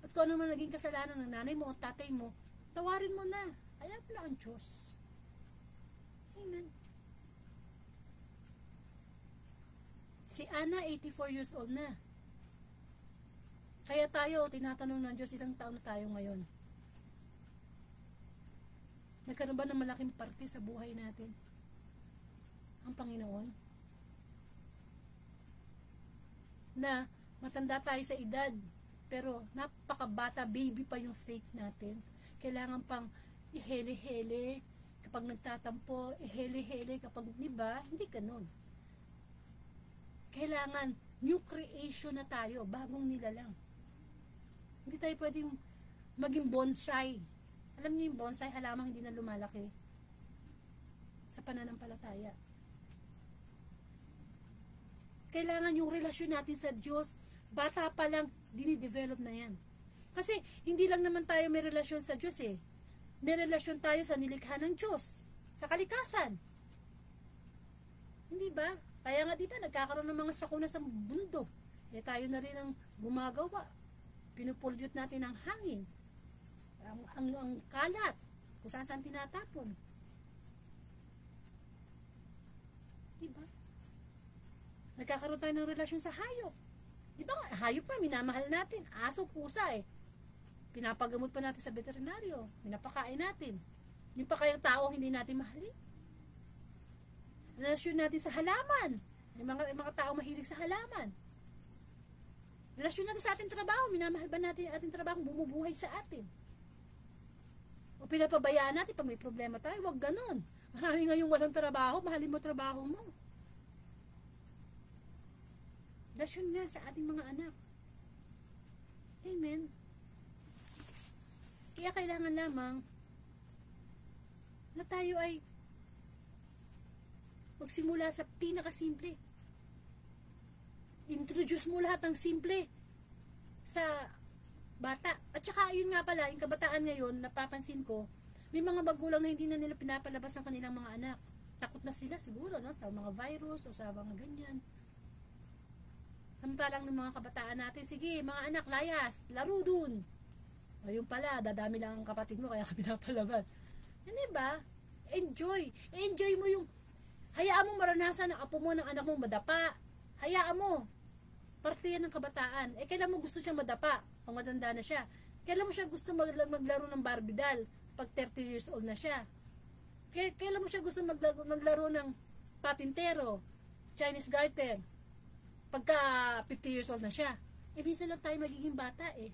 At kung ano man naging kasalanan ng nanay mo o tatay mo, tawarin mo na. Ayan pala ang Diyos. Amen. Si Ana, 84 years old na. Kaya tayo, tinatanong ng Diyos, ilang taon na tayo ngayon? Nagkaroon ba ng malaking parte sa buhay natin? Ang Panginoon? Na matanda tayo sa edad, pero napakabata, baby pa yung faith natin. Kailangan pang ihele-hele kapag nagtatampo, ihele-hele kapag, diba? Hindi ganun. Kailangan new creation na tayo, bagong nilalang. Hindi tayo pwedeng maging bonsai. Alam niyo yung bonsai, halamang hindi na lumalaki sa pananampalataya. Kailangan yung relasyon natin sa Diyos, bata pa lang, dinidevelop na yan. Kasi hindi lang naman tayo may relasyon sa Diyos eh. May relasyon tayo sa nilikha ng Diyos, sa kalikasan. Hindi ba? Kaya nga diba, nagkakaroon ng mga sakuna sa mundo. Eh tayo na rin ang gumagawa. Pinupollute natin ang hangin. Ang kalat. Kung saan tinatapon. Diba? Nagkakaroon tayo ng relasyon sa hayop. Diba? Hayop pa, minamahal natin. Aso, pusa eh. Pinapagamot pa natin sa veterinaryo. Pinapakain natin. Yung pa kayang tao hindi natin mahalin. Relasyon natin sa halaman. Yung mga tao mahilig sa halaman. Relasyon natin sa ating trabaho. Minamahal ba natin ating trabaho bumubuhay sa atin? O pinapabayaan natin pag may problema tayo? Huwag ganun. Marami ngayong walang trabaho. Mahalin mo trabaho mo. Relasyon nga sa ating mga anak. Amen. Kaya kailangan lamang na tayo ay magsimula sa pinakasimple. Introduce mo lahat ng simple sa bata. At saka yun nga pala, yung kabataan ngayon, napapansin ko, may mga magulang na hindi na nila pinapalabas ang kanilang mga anak. Takot na sila siguro, no? Sa mga virus o sa mga ganyan. Samantalang ng mga kabataan natin, sige, mga anak, layas, laro dun. O yung pala, dadami lang ang kapatid mo, kaya ka pinapalabas. Hindi ba? Enjoy. Enjoy mo yung, hayaan mo maranasan ang apo mo ng anak mo madapa. Hayaan mo. Parte yan ng kabataan. Eh, kailan mo gusto siyang madapa? Pag matanda na siya. Kailan mo siya gusto maglaro ng Barbie doll? Pag 30 years old na siya. Kailan mo siya gusto maglaro ng patintero? Chinese garter? Pagka 50 years old na siya. Eh, minsan lang tayo magiging bata eh.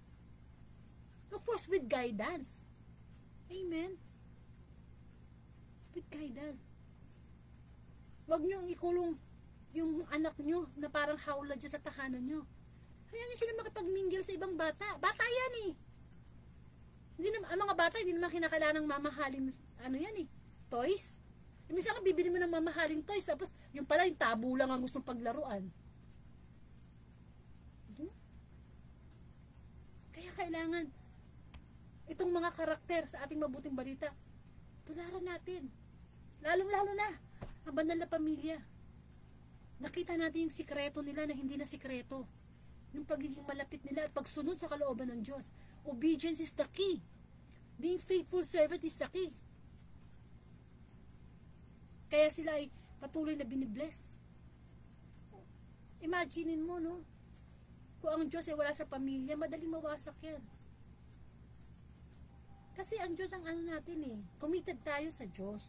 Of course, with guidance. Amen. With guidance. Huwag niyong ikulong yung anak niyo na parang hawla dyan sa tahanan niyo. Hayaan niyo sila makipagmingle sa ibang bata. Bata yan eh. Hindi naman, ang mga bata hindi naman kinakailangan ng mamahaling ano yan eh. Toys. E, minsan ka bibili mo ng mamahaling toys tapos yung pala yung tabo lang ang gustong paglaruan. Kaya kailangan itong mga karakter sa ating mabuting balita, tularan natin. Lalong-lalo na ang banal na pamilya. Nakita natin yung sikreto nila na hindi na sikreto. Yung pagiging malapit nila at pagsunod sa kalooban ng Diyos. Obedience is the key. Being faithful servant is the key. Kaya sila ay patuloy na binibless. Imaginin mo, no? Kung ang Diyos ay wala sa pamilya, madaling mawasak yan. Kasi ang Diyos ang ano natin eh. Committed tayo sa Diyos.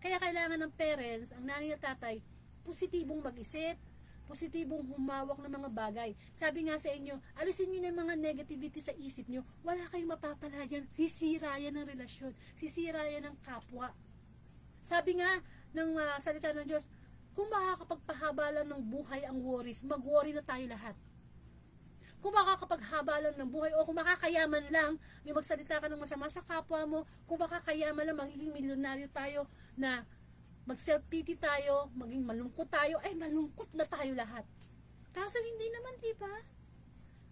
Kaya kailangan ng parents, ang nanay at tatay, positibong mag-isip, positibong humawak ng mga bagay. Sabi nga sa inyo, alisin niyo ng mga negativity sa isip niyo, wala kayong mapapala dyan. Sisira yan ng relasyon. Sisira yan ng kapwa. Sabi nga, salita ng Diyos, kung makakapagpahaba lang ng buhay ang worries, mag-worry na tayo lahat. Kung makakapaghaba lang ng buhay o kung makakayaman lang, yung magsalita ka ng masama sa kapwa mo, kung makakayaman lang, magiging milyonaryo tayo, na mag-self-pity tayo, maging malungkot tayo, ay malungkot na tayo lahat. Kaso hindi naman, diba?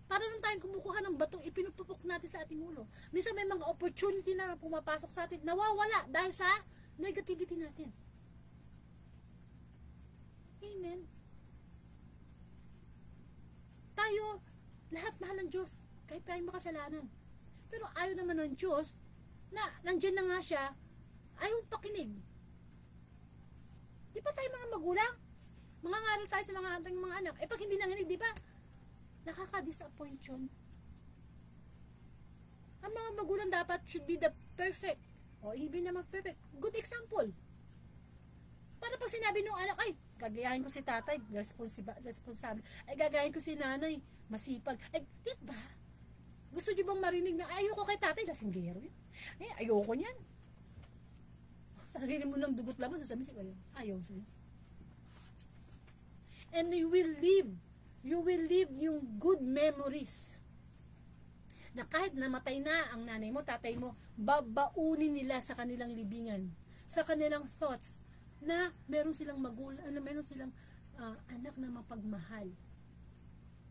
Para lang tayong kumukuha ng batong ipinupupok natin sa ating ulo. Minsan may mga opportunity na pumapasok sa atin, nawawala dahil sa negativity natin. Amen. Tayo, lahat mahal ng Diyos, kahit tayo makasalanan. Pero ayaw naman ng Diyos, na nandyan na nga siya, ayaw pakinig. Di ba tayo mga magulang? Mga ngaral tayo sa mga ating mga anak. Pag hindi nanginig, di ba? Nakaka-disappoint yun. Ang mga magulang dapat should be the perfect. O, hindi naman perfect. Good example. Para pag sinabi nung anak, ay, gagayahin ko si tatay, responsable. Ay, gagayahin ko si nanay, masipag. Ay, diba? Gusto nyo bang marinig na, ayoko kay tatay, lasinggero yun. Ay, ayoko niyan. Sarili mo lang dugot lamang, sasabihin siya, ayaw sa'yo. And you will live yung good memories. Na kahit namatay na ang nanay mo, tatay mo, babaunin nila sa kanilang libingan, sa kanilang thoughts, na meron silang magulang, meron silang anak na mapagmahal.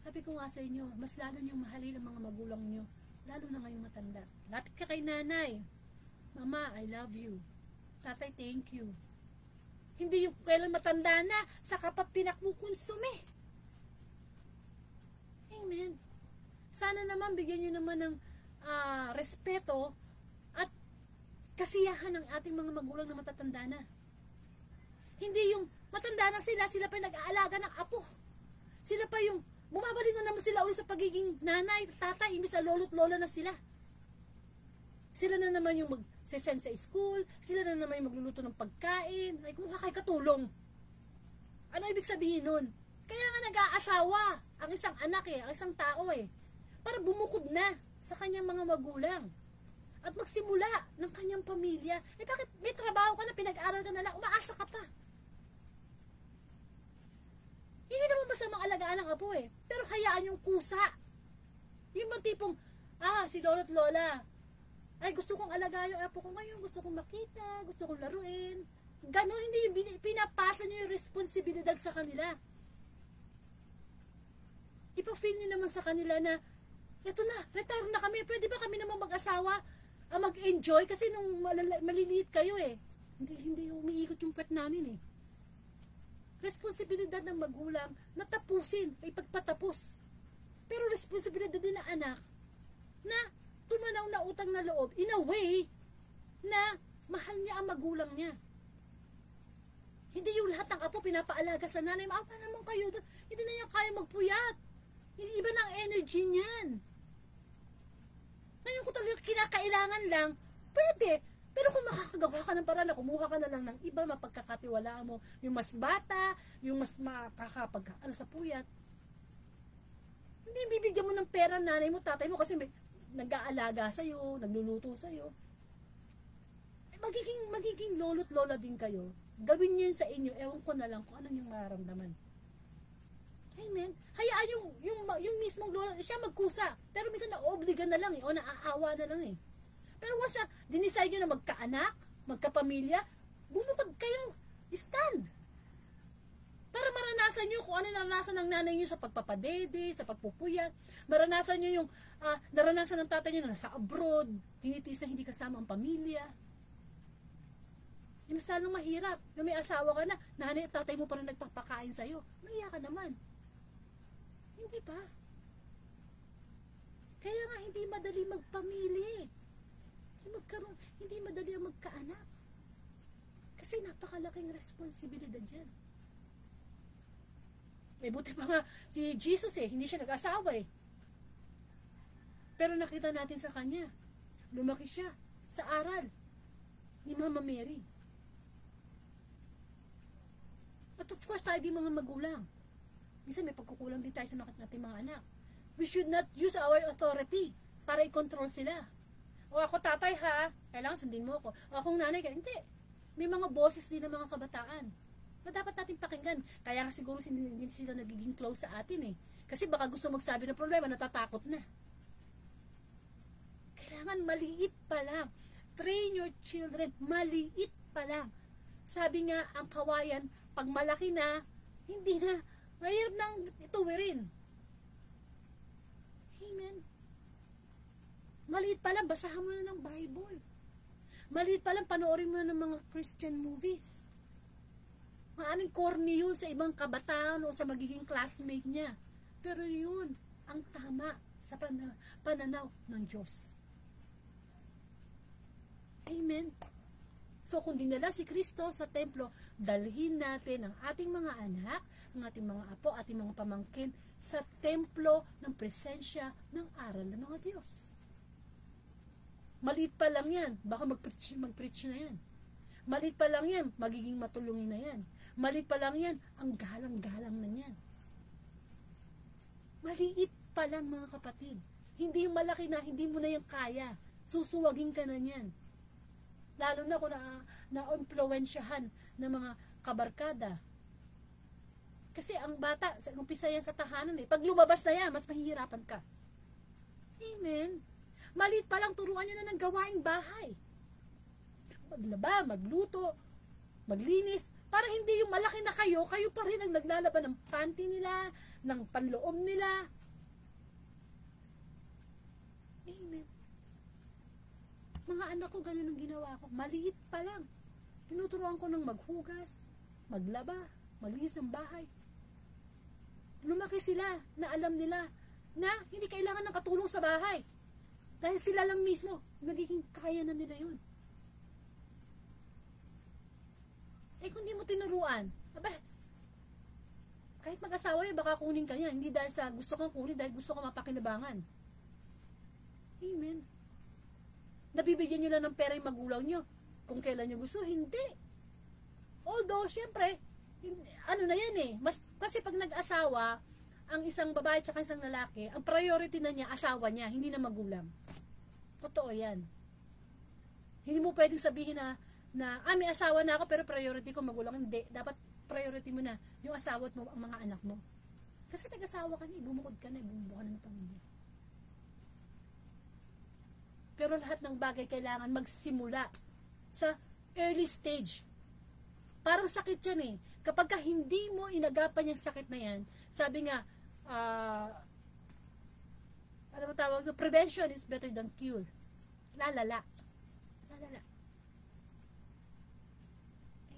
Sabi ko nga sa inyo, mas lalo niyong mahalin ang mga magulang niyo, lalo na ngayong matanda. Lapit ka kay nanay, Mama, I love you. Tatay, thank you. Hindi yung kailan matanda na, saka pa pinakukonsumi. Amen. Sana naman bigyan niyo naman ng respeto at kasiyahan ng ating mga magulang na matatanda na. Hindi yung matanda na sila pa yung nag-aalaga ng apo. Sila pa yung bumabalik na naman sila ulit sa pagiging nanay, tatay, imbis na lolo't lola na sila. Sila na naman yung mag-send sa school, sila na naman yung magluluto ng pagkain, ay kumuha kay katulong. Ano ibig sabihin nun? Kaya nga nag-aasawa ang isang anak ang isang tao para bumukod na sa kanyang mga magulang. At magsimula ng kanyang pamilya. Bakit may trabaho ka na, pinag-aral ka na lang, umaasa ka pa? Hindi naman masamang alagaan ng apo pero hayaan yung kusa. Yung bang tipong, si lolo't lola, ay gusto kong alagaan yung apo ko ngayon, gusto kong makita, gusto kong laruin. Ganon, hindi yung pinapasa nyo yung responsibilidad sa kanila. Ipa-feel nyo naman sa kanila na, eto na, retire na kami, pwede ba kami naman mag-asawa, mag-enjoy, kasi nung maliliit kayo hindi umiikot yung pet namin Responsibilidad ng magulang na tapusin, ay pagpatapos. Pero responsibilidad din ng anak na tumanaw na utang na loob in a way na mahal niya ang magulang niya. Hindi yung lahat ng apo pinapaalaga sa nanay, maawa naman kayo doon. Hindi na niya kaya magpuyat. Iba na ang energy niyan. Ngayon kung talaga kinakailangan lang, pwede. Pero kung makakagawa ka ng paraan na kumuha ka na lang ng iba, mapagkakatiwalaan mo, yung mas bata, yung mas makakapag, sa puyat. Hindi bibigyan mo ng pera nanay mo, tatay mo kasi may nag-aalaga sa'yo, nagluluto sa'yo. Magiging lolo't lola din kayo. Gawin niyo yun sa inyo, ewan ko na lang kung ano yung mararamdaman. Amen. Hayaan yung mismong lola, siya magkusa. Pero minsan na-obliga na lang o naaawa na lang Pero once dinicide nyo na magkaanak, magkapamilya, bumukod kayong stand. Para maranasan nyo kung ano naranasan ng nanay nyo sa pagpapadede, sa pagpupuyat. Maranasan nyo yung naranasan ng tatay nyo na nasa abroad, tinitiis na hindi kasama ang pamilya. Yung masalong mahirap, yung may asawa ka na, nanay at tatay mo pa rin nagpapakain sa'yo. Maiya ka naman. Hindi ba? Kaya nga hindi madali magpamili. Hindi madali ang magkaanak. Kasi napakalaking responsibilidad dyan. Buti pa nga si Jesus hindi siya nag-asawa Pero nakita natin sa kanya, lumaki siya sa aral ni Mama Mary. At of course, tayo di mga magulang. Minsan may pagkukulang din tayo sa ating mga anak. We should not use our authority para i-control sila. O ako tatay kailangan sundin mo ako. O akong nanay hindi. May mga boses din ng mga kabataan na dapat natin pakinggan. Kaya nga siguro hindi sila nagiging close sa atin eh. Kasi baka gusto magsabi ng problema, natatakot na. Kailangan maliit pa lang. Train your children, maliit pa lang. Sabi nga, ang kawayan, pag malaki na, hindi na, mahirap nang ituwirin. Amen. Maliit pa lang, basahan mo na ng Bible. Maliit pa lang, panoorin mo na ng mga Christian movies. Maaring corny yun sa ibang kabataan o sa magiging classmate niya. Pero yun, ang tama sa pananaw ng Diyos. Amen. So, kung dinala si Kristo sa templo, dalhin natin ang ating mga anak, ang ating mga apo, ating mga pamangkin sa templo ng presensya ng aral ng mga Diyos. Maliit pa lang yan, baka mag-preach na yan. Maliit pa lang yan, magiging matulungin na yan. Maliit pa lang yan, ang galang-galang na yan. Maliit pa lang mga kapatid. Hindi yung malaki na, hindi mo na yung kaya. Susuwagin ka na yan. Lalo na kung na-influensyahan ng mga kabarkada. Kasi ang bata, umpisa yan sa tahanan eh. Pag lumabas na yan, mas mahihirapan ka. Amen. Maliit pa lang, turuan nyo na ng gawaing bahay. Maglaba, magluto, maglinis. Para hindi yung malaki na kayo pa rin ang naglalaban ng panty nila, ng panloob nila. Amen. Mga anak ko, ganun ang ginawa ko. Maliit pa lang. Tinuturuan ko ng maghugas, maglaba, maglinis ng bahay. Lumaki sila na alam nila na hindi kailangan ng katulong sa bahay. Dahil sila lang mismo, nagiging kaya na nila yun. Eh kung di mo tinuruan, kahit mag-asawa yun, baka kunin ka niya. Hindi dahil sa gusto kang kunin, dahil gusto kang mapakinabangan. Amen. Nabibigyan nyo lang ng pera yung magulang nyo. Kung kailan nyo gusto, hindi. Although, syempre, ano na yan eh. Kasi pag nag-asawa, ang isang babae at isang lalaki, ang priority na niya, asawa niya, hindi na magulang. Totoo yan. Hindi mo pwedeng sabihin na may asawa na ako pero priority ko magulang. Hindi. Dapat priority mo na yung asawa mo, ang mga anak mo. Kasi nag-asawa ka na, bumukod ka na, bumubuo ka na ng pamilya. Pero lahat ng bagay kailangan magsimula sa early stage. Parang sakit yan eh. Kapag ka hindi mo inagapan yung sakit na yan, sabi nga, ano ba tawag? Prevention is better than cure. Lalala. Lalala.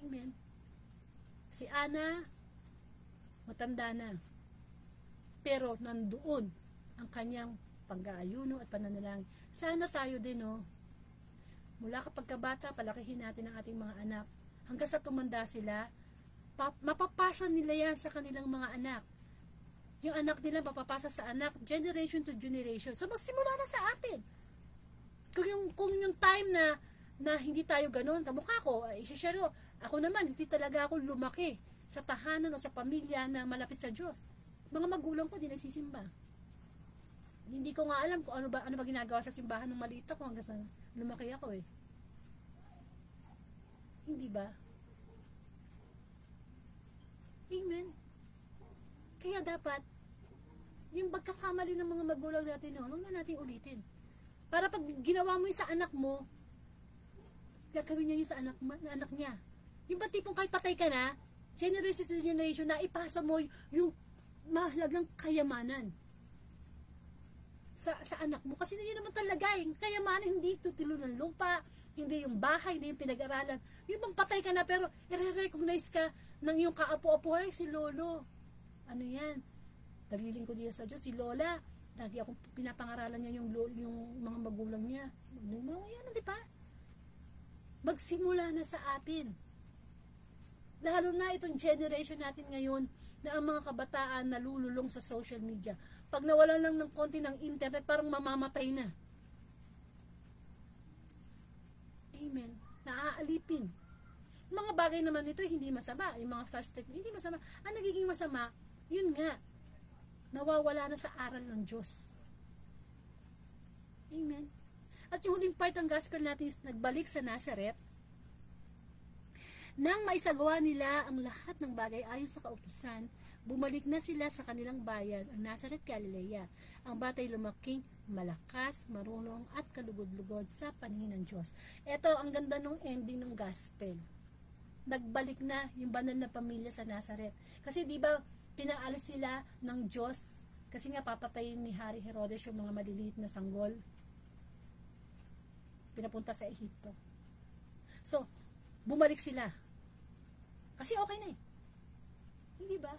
Amen. Si Ana, matanda na. Pero nandoon ang kanyang pag-aayuno at pananalangin. Sana tayo din, no? Mula kapag kabata, palakihin natin ang ating mga anak. Hanggang sa tumanda sila, mapapasa nila yan sa kanilang mga anak. Yung anak nila mapapasa sa anak, generation to generation. So magsimula na sa atin. Kung yung time na hindi tayo ganoon, kamukha ko, i-share ko, ako naman, hindi talaga ako lumaki sa tahanan o sa pamilya na malapit sa Diyos. Mga magulang ko, di nagsisimba. Hindi ko nga alam kung ano ba ginagawa sa simbahan ng maliit ako hanggang sa lumaki ako eh. Hindi ba? Amen. Kaya dapat, yung pagkakamali ng mga magulang natin, huwag na natin ulitin. Para pag ginawa mo yung sa anak mo, gagawin niya yung sa anak niya. Yung patipong kahit patay ka na, generation to generation, na ipasa mo yung mahalagang kayamanan sa anak mo. Kasi yun naman talaga, yung kayamanan, hindi tutilo ng lupa, hindi yung bahay, hindi yung pinag-aralan. Yung bang patay ka na, pero i-recognize ka ng yung kaapo-apo, ay si Lolo. Ano yan? Daliling ko diyan sa Diyos, si Lola. Lagi akong pinapangaralan niya yung mga magulang niya. Yan, di ba? Magsimula na sa atin. Lalo na itong generation natin ngayon na ang mga kabataan nalululong sa social media. Pag nawalan lang ng konti ng internet, parang mamamatay na. Amen. Naaalipin. Mga bagay naman ito hindi masama. Yung mga fast tech, hindi masama. Ang nagiging masama, yun nga, nawawala na sa aral ng Diyos. Amen. At yung huling part ng gospel natin is nagbalik sa Nazareth. Nang maisagawa nila ang lahat ng bagay ayon sa kautusan, bumalik na sila sa kanilang bayan, ang Nazareth, Galilea. Ang batay lumaking malakas, marunong at kalugod-lugod sa paningin ng Diyos. Ito ang ganda ng ending ng gospel. Nagbalik na yung banal na pamilya sa Nazareth. Kasi di ba pinaalis sila ng Diyos kasi nga papatayin ni Hari Herodes yung mga maliliit na sanggol. Pinapunta sa Ehipto. So, bumalik sila. Kasi okay na eh. Hindi ba?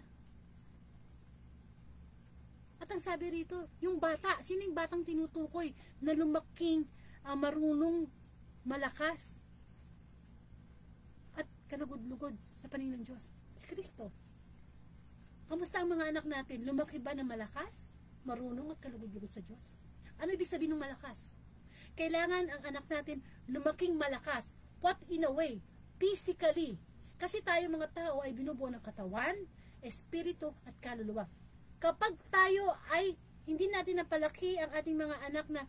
At ang sabi rito, yung bata, sino yung batang tinutukoy na lumaking marunong, malakas at kalugod-lugod sa paningin ng Diyos? Si Kristo. Kamusta ang mga anak natin? Lumaki ba na malakas, marunong at kalugod-lugod sa Diyos? Ano ibig sabihin ng malakas? Kailangan ang anak natin lumaking malakas. What in a way? Physically. Kasi tayo mga tao ay binubuo ng katawan, espiritu at kaluluwa. Kapag tayo ay hindi natin napalaki ang ating mga anak na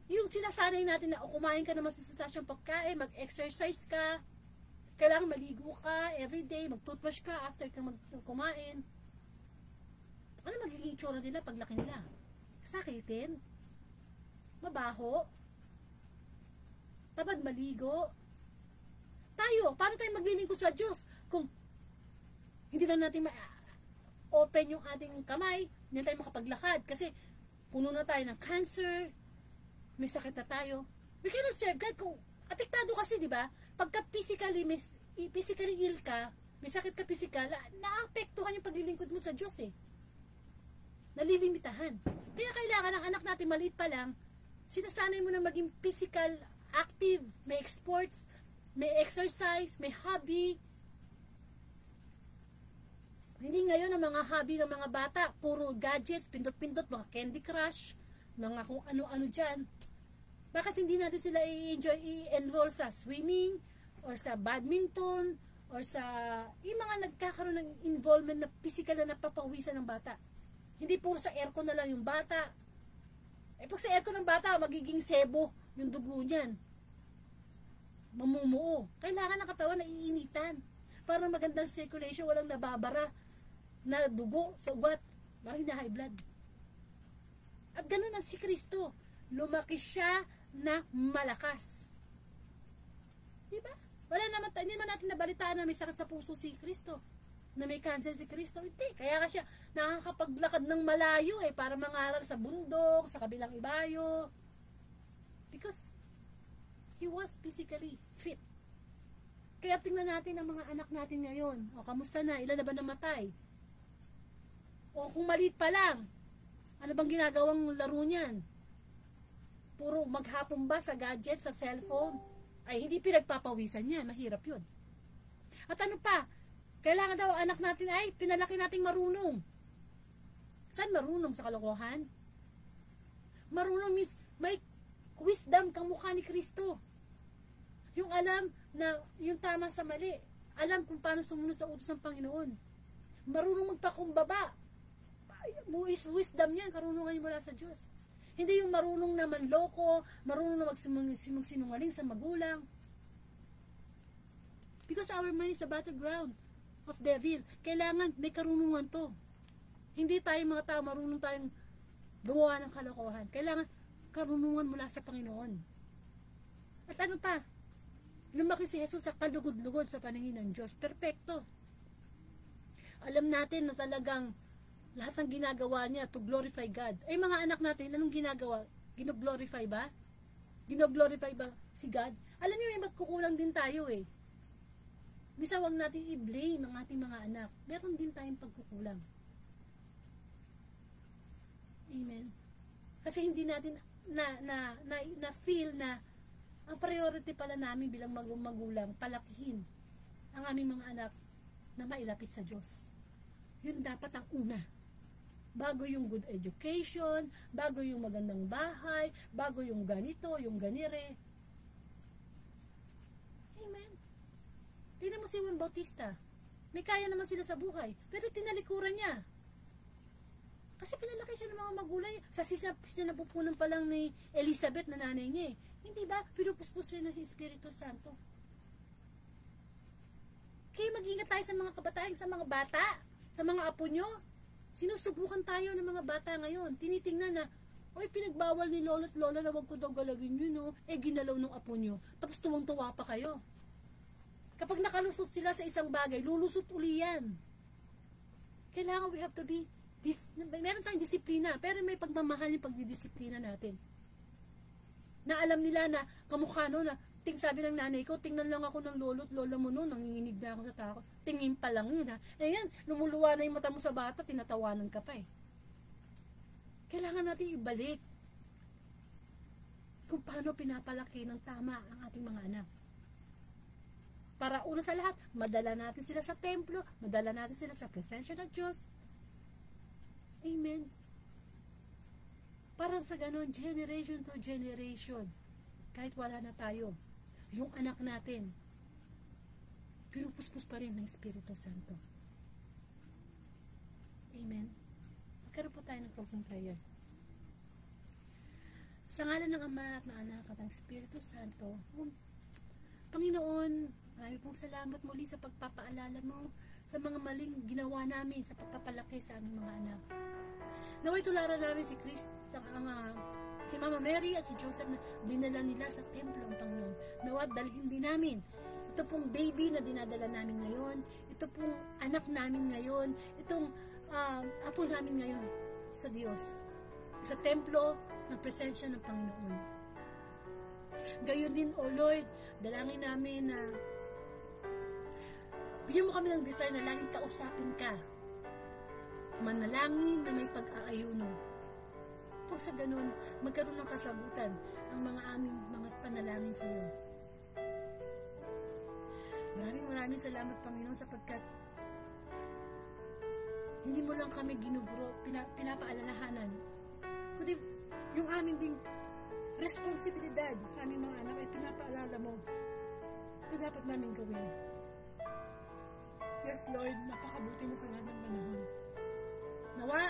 yung sinasanay natin na kumain ka naman sa sustansyang pagkain, mag-exercise ka, kailangan maligo ka everyday, mag-toothbrush ka after kang kumain. Ano magiging itsura nila paglaki nila? Sakitin? Mabaho? Tamad maligo? Tayo, paano tayo maglilingkod sa Diyos kung hindi lang natin open yung ating kamay, hindi tayo makapaglakad kasi puno na tayo ng cancer, may sakit na tayo. We cannot serve God kung apektado kasi, di ba? Pagka physically ill ka, may sakit ka physical, naapektuhan yung paglilingkod mo sa Diyos eh. Nalilimitahan. Kaya kailangan ang anak natin maliit pa lang, sinasanay mo na maging physical, active, may sports, may exercise, may hobby. Hindi ngayon ang mga hobby ng mga bata, puro gadgets, pindot-pindot, mga Candy Crush, mga kung ano-ano dyan. Bakit hindi natin sila i-enroll sa swimming, or sa badminton, or sa yung mga nagkakaroon ng involvement na physical na napapawisan ng bata. Hindi puro sa aircon na lang yung bata. Pag sa aircon ng bata, magiging sebo yung dugo niyan. Mamumuo. Kailangan ng katawan na iinitan. Para magandang circulation, walang nababara na dugo sa ugat. Bakit na high blood? At ganun ang si Kristo. Lumaki siya na malakas. Diba? Hindi naman natin nabalitaan na may sakit sa puso si Kristo. Na may cancer si Kristo. Hindi. Kaya ka siya nakakapaglakad ng malayo para mangaral sa bundok, sa kabilang ibayo. Because he was physically fit. Kaya tingnan natin ang mga anak natin ngayon. O, kamusta na? Ilan na ba namatay? O, kung maliit pa lang, ano bang ginagawang laro niyan? Puro maghapon ba sa gadget, sa cellphone? Ay, hindi pinagpapawisan yan. Mahirap yun. At ano pa? Kailangan daw ang anak natin ay pinalaki nating marunong. Saan marunong? Sa kalokohan? Marunong means may wisdom kang mukha ni Kristo. Yung alam na yung tama sa mali. Alam kung paano sumunod sa utos ng Panginoon. Marunong magpakumbaba. Wisdom yan, karunungan yung mula sa Diyos. Hindi yung marunong na manloko, marunong na magsinungaling sa magulang. Because our mind is the battleground of devil. Kailangan may karunungan to. Hindi tayo mga tao, marunong tayong gumawa ng kalokohan. Kailangan karunungan mula sa Panginoon. At ano pa? Lumaki si Jesus sa kalugod-lugod sa paningin ng Diyos. Perfecto. Alam natin na talagang lahat ng ginagawa niya to glorify God. Ay mga anak natin, anong ginagawa? Gino-glorify ba? Gino-glorify ba si God? Alam niyo, may magkukulang din tayo eh. Bisa wag natin i-blame ang ating mga anak. Meron din tayong pagkukulang. Amen. Kasi hindi natin na feel na ang priority pala namin bilang magulang, palakihin ang aming mga anak na mailapit sa Diyos. Yun dapat ang una. Bago yung good education, bago yung magandang bahay, bago yung ganito, yung ganire. Amen. Tingnan mo si Juan Bautista. May kaya naman sila sa buhay, pero tinalikuran niya. Kasi pinalaki siya ng mga magulang. Sa sinapupunan pa lang ni Elizabeth na nanay niya eh. Hindi ba? Pinupuspos siya na si Espiritu Santo. Kaya mag-ingat tayo sa mga kabataan, sa mga bata, sa mga apo nyo. Sinusubukan tayo ng mga bata ngayon. Tinitingnan na, oy, pinagbawal ni lolo at lola na wag ko daw galawin yun, no? Eh, ginalaw ng apo nyo. Tapos tuwang-tuwa pa kayo. Kapag nakalusot sila sa isang bagay, lulusot uli yan. Kailangan we have to be, meron tayong disiplina, pero may pagmamahal yung pagdidisiplina natin. Na alam nila na, kamukha no, na, sabi ng nanay ko, tingnan lang ako ng lolo at lola mo no, nanginginig na ako sa takot. Tingin pa lang yun ha. Ayan, lumuluwa na yung mata mo sa bata, tinatawanan ka pa eh. Kailangan natin ibalik kung paano pinapalaki ng tama ang ating mga anak. Para una sa lahat, madala natin sila sa templo, madala natin sila sa presensya ng Diyos. Amen. Parang sa ganon, generation to generation, kahit wala na tayo, yung anak natin, pinupuspos pa rin ng Espiritu Santo. Amen. Magkaroon po tayo ng closing prayer. Sa ngalan ng Ama at ng Anak at ng Espiritu Santo, Panginoon, marami pong salamat muli sa pagpapaalala mo sa mga maling ginawa namin sa pagpapalaki sa aming mga anak. Naway tularan namin si si Mama Mary at si Joseph na dinala nila sa templo ang Panginoon. Nawat dalhin din namin. Ito pong baby na dinadala namin ngayon. Ito pong anak namin ngayon. Itong apo namin ngayon sa Diyos. Sa templo ng presensya ng Panginoon. Gayon din, O Lord, dalangin namin na bigyan mo kami ng desire na laging kausapin ka. Manalangin na may pag-aayuno. Kung sa ganun, magkaroon ng kasagutan ang mga aming mga panalangin sa iyo. Maraming salamat, Panginoon, sapagkat hindi mo lang kami ginuguro, pinapaalalahanan. Kundi yung aming ding responsibilidad sa aming mga anak ay pinapaalala mo na dapat namin gawin. Yes, Lord, napakabuti mo sa lahat ng panahon. Nawa,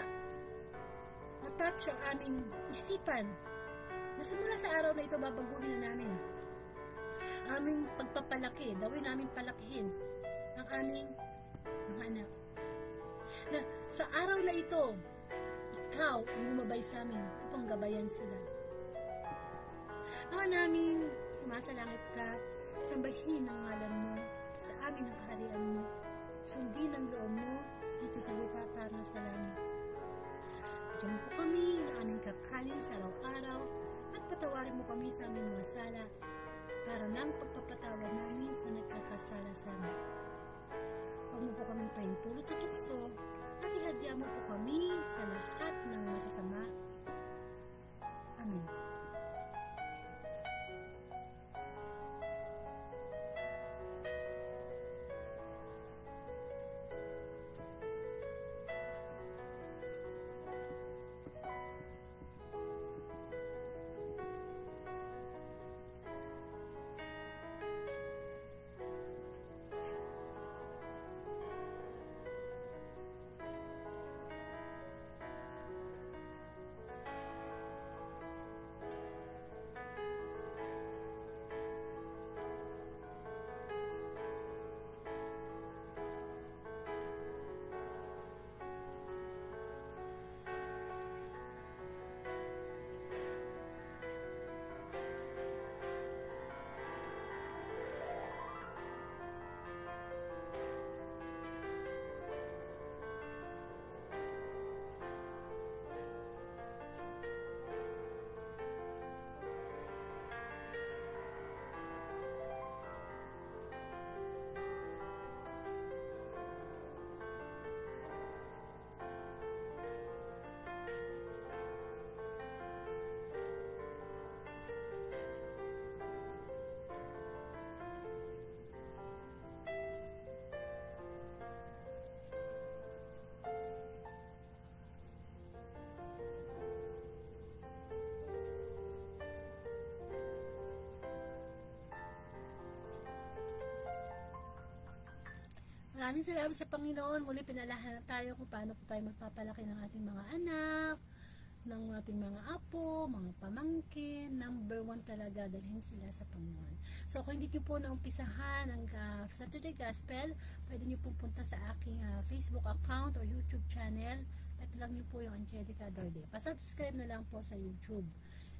matouch ang aming isipan na simula sa araw na ito babaguhin na namin. Aming pagpapalaki, gawin namin palakihin ang aming mga anak. Na sa araw na ito, ikaw ang umabay sa amin upang gabayan sila. Nawa namin, sumasalangit ka, sambahin ang ngalan mo, sa amin ang kaharian mo, sundin ang loob mo dito sa lupa para sa langit. Bigyan mo po kami ng aming kakanin sa araw-araw at patawarin mo kami sa aming mga sala para ng pagpapatawad namin sa nagkakasala sa amin. Huwag mo po kami pahintulot sa tukso at ihadya mo po kami sa lahat ng masasama. Amen. Maraming salamat sa Panginoon. Muli pinalahan tayo kung paano po tayo magpapalaki ng ating mga anak. ng ating mga apo, mga pamangkin. Number 1 talaga, dalhin sila sa Panginoon. So, kung hindi nyo po naumpisahan ang Saturday Gospel, pwede nyo pupunta sa aking Facebook account or YouTube channel. Type lang nyo po yung Angelica Dorde. Pasubscribe na lang po sa YouTube.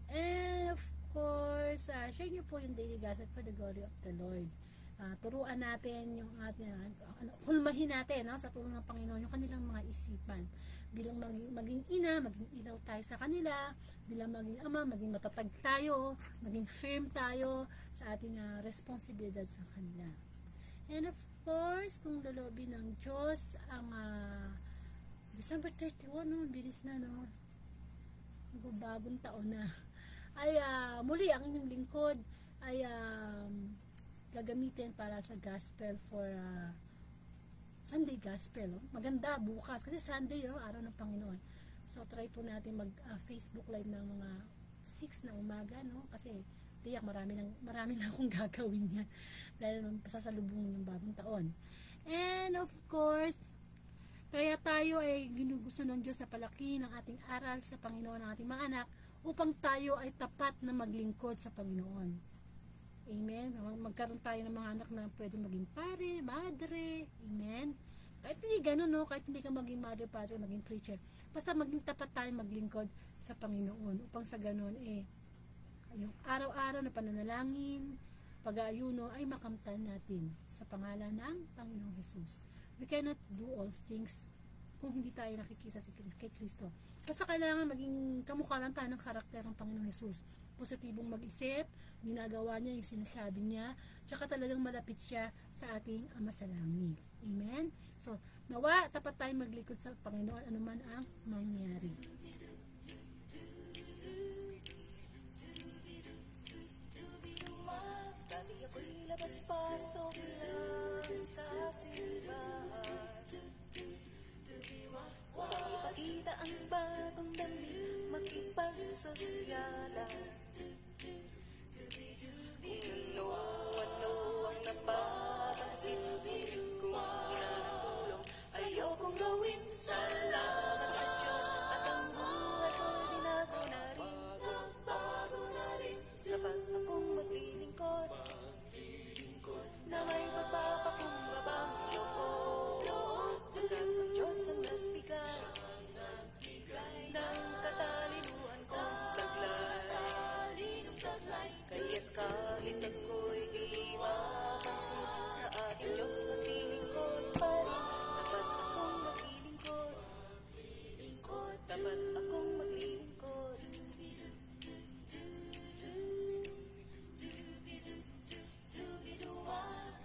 And of course, share nyo po yung Daily Gospel for the glory of the Lord. Turuan natin yung ating, hulmahin natin sa tulong ng Panginoon yung kanilang mga isipan. Bilang maging ina, maging ilaw tayo sa kanila. Bilang maging ama, maging matatag tayo, maging firm tayo sa ating responsibilidad sa kanila. And of course, kung lolobi ng Diyos ang December 31, bilis na, bagong taon na, ay muli ang inyong lingkod ay gagamitin para sa gospel for Sunday Gospel. Maganda bukas kasi Sunday, araw ng Panginoon. So try po natin mag Facebook live ng mga 6 na umaga, kasi tiyak marami na akong gagawin yan dahil pasasalubungin yung bagong taon. And of course, kaya tayo ay ginugusto ng Diyos sa palaki ng ating aral sa Panginoon ng ating mga anak upang tayo ay tapat na maglingkod sa Panginoon. Amen. Magkaroon tayo ng mga anak na pwede maging pare, madre. Amen. Kahit hindi ganun, kahit hindi ka maging madre, padre, maging preacher. Basta maging tapat tayo maglingkod sa Panginoon upang sa ganun yung araw-araw na pananalangin, pag-aayuno ay makamtan natin sa pangalan ng Panginoong Jesus. We cannot do all things kung hindi tayo nakikita kay Kristo. Basta kailangan maging kamukha lang tayo ng karakter ng Panginoong Jesus. Positibong mag-isip, ginagawa niya yung sinasabi niya, tsaka talagang malapit siya sa ating Ama sa Langit. Amen? So, nawa, tapat tayo maglikod sa Panginoon anuman ang mangyari. Dati ako'y labas-pasok lang sa simbahan. Upang ipakita ang bagong damit, makipagsosyalan. Ano ang napapansin, piling kong hinang tulong. Ayokong gawin, salamat sa Diyos. At ang buhay ko'y binago na rin. Kapag akong maglilingkod, na may pagpapakumbabang loob. Pagkat ang Diyos ang nagbigay ng katalinuhan kong taglay. Kaya't kahit ako'y di mapansin, sa ating Diyos maglilingkod pa rin. Dapat akong maglilingkod, dapat akong maglilingkod.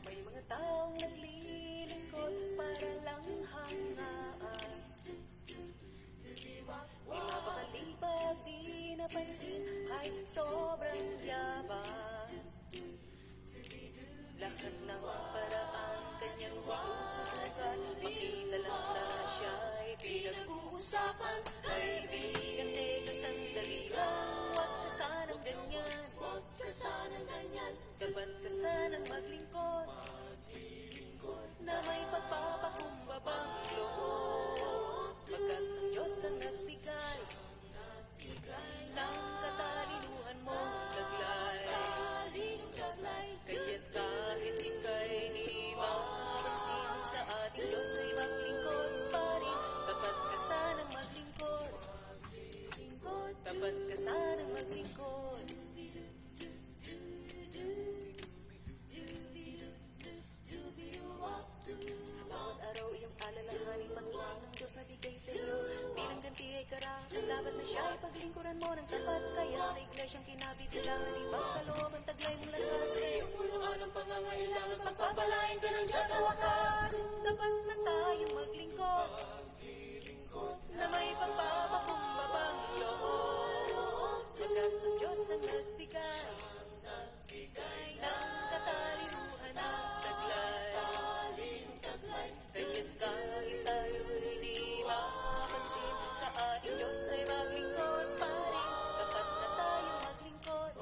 May mga taong naglilingkod para lang hangaan. Ipapakalipag, di napansin, ay sobrang yabang. Lahat ng paraan kanyang sinusubukan, makita lang na siya'y pinag-uusapan. Kaibigan, teka sandali lang, huwag ka sanang ganyan. Dapat ka sanang maglingkod, na may pagpapakumbabang loob. Pagkat ang Diyos ang nagbigay ng katalinuhan mong taglay. Kaya't kahit ika'y di mapansin, sa ating Diyos ay maglingkod pa rin. Dapat ka sanang maglingkod, dapat ka sanang maglingkod. Sa bawat araw iyong alalahanin, panginoon ng Diyos na bigay sa iyo. Bilang ganti ay karahasan, dapat na siya ay paglingkuran mo ng tapat. Kaya sa iglesyang kinabibilangan, ipagkaloob ang taglay mong lakas. Sa iyong puluhan ang pangangailangan, pagpapalain ka ng Diyos sa wakas. Dapat na tayong maglingkod, na may pagpapakumbabang loob. Pagkat ang Diyos ang nagbigay ng katalinuhan ng taglay. Kaya't kahit tayo'y di mapansin, sa ating Diyos ay maglingkod pa rin. Dapat na tayong maglingkod,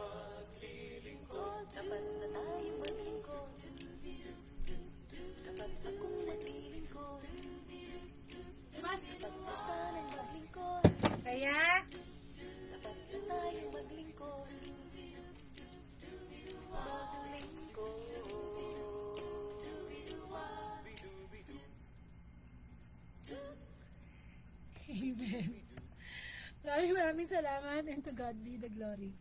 dapat na tayong maglingkod. Dapat akong maglilingkod, dapat ka sanang maglingkod. Kaya, Amen. Maraming salamat and to God be the glory.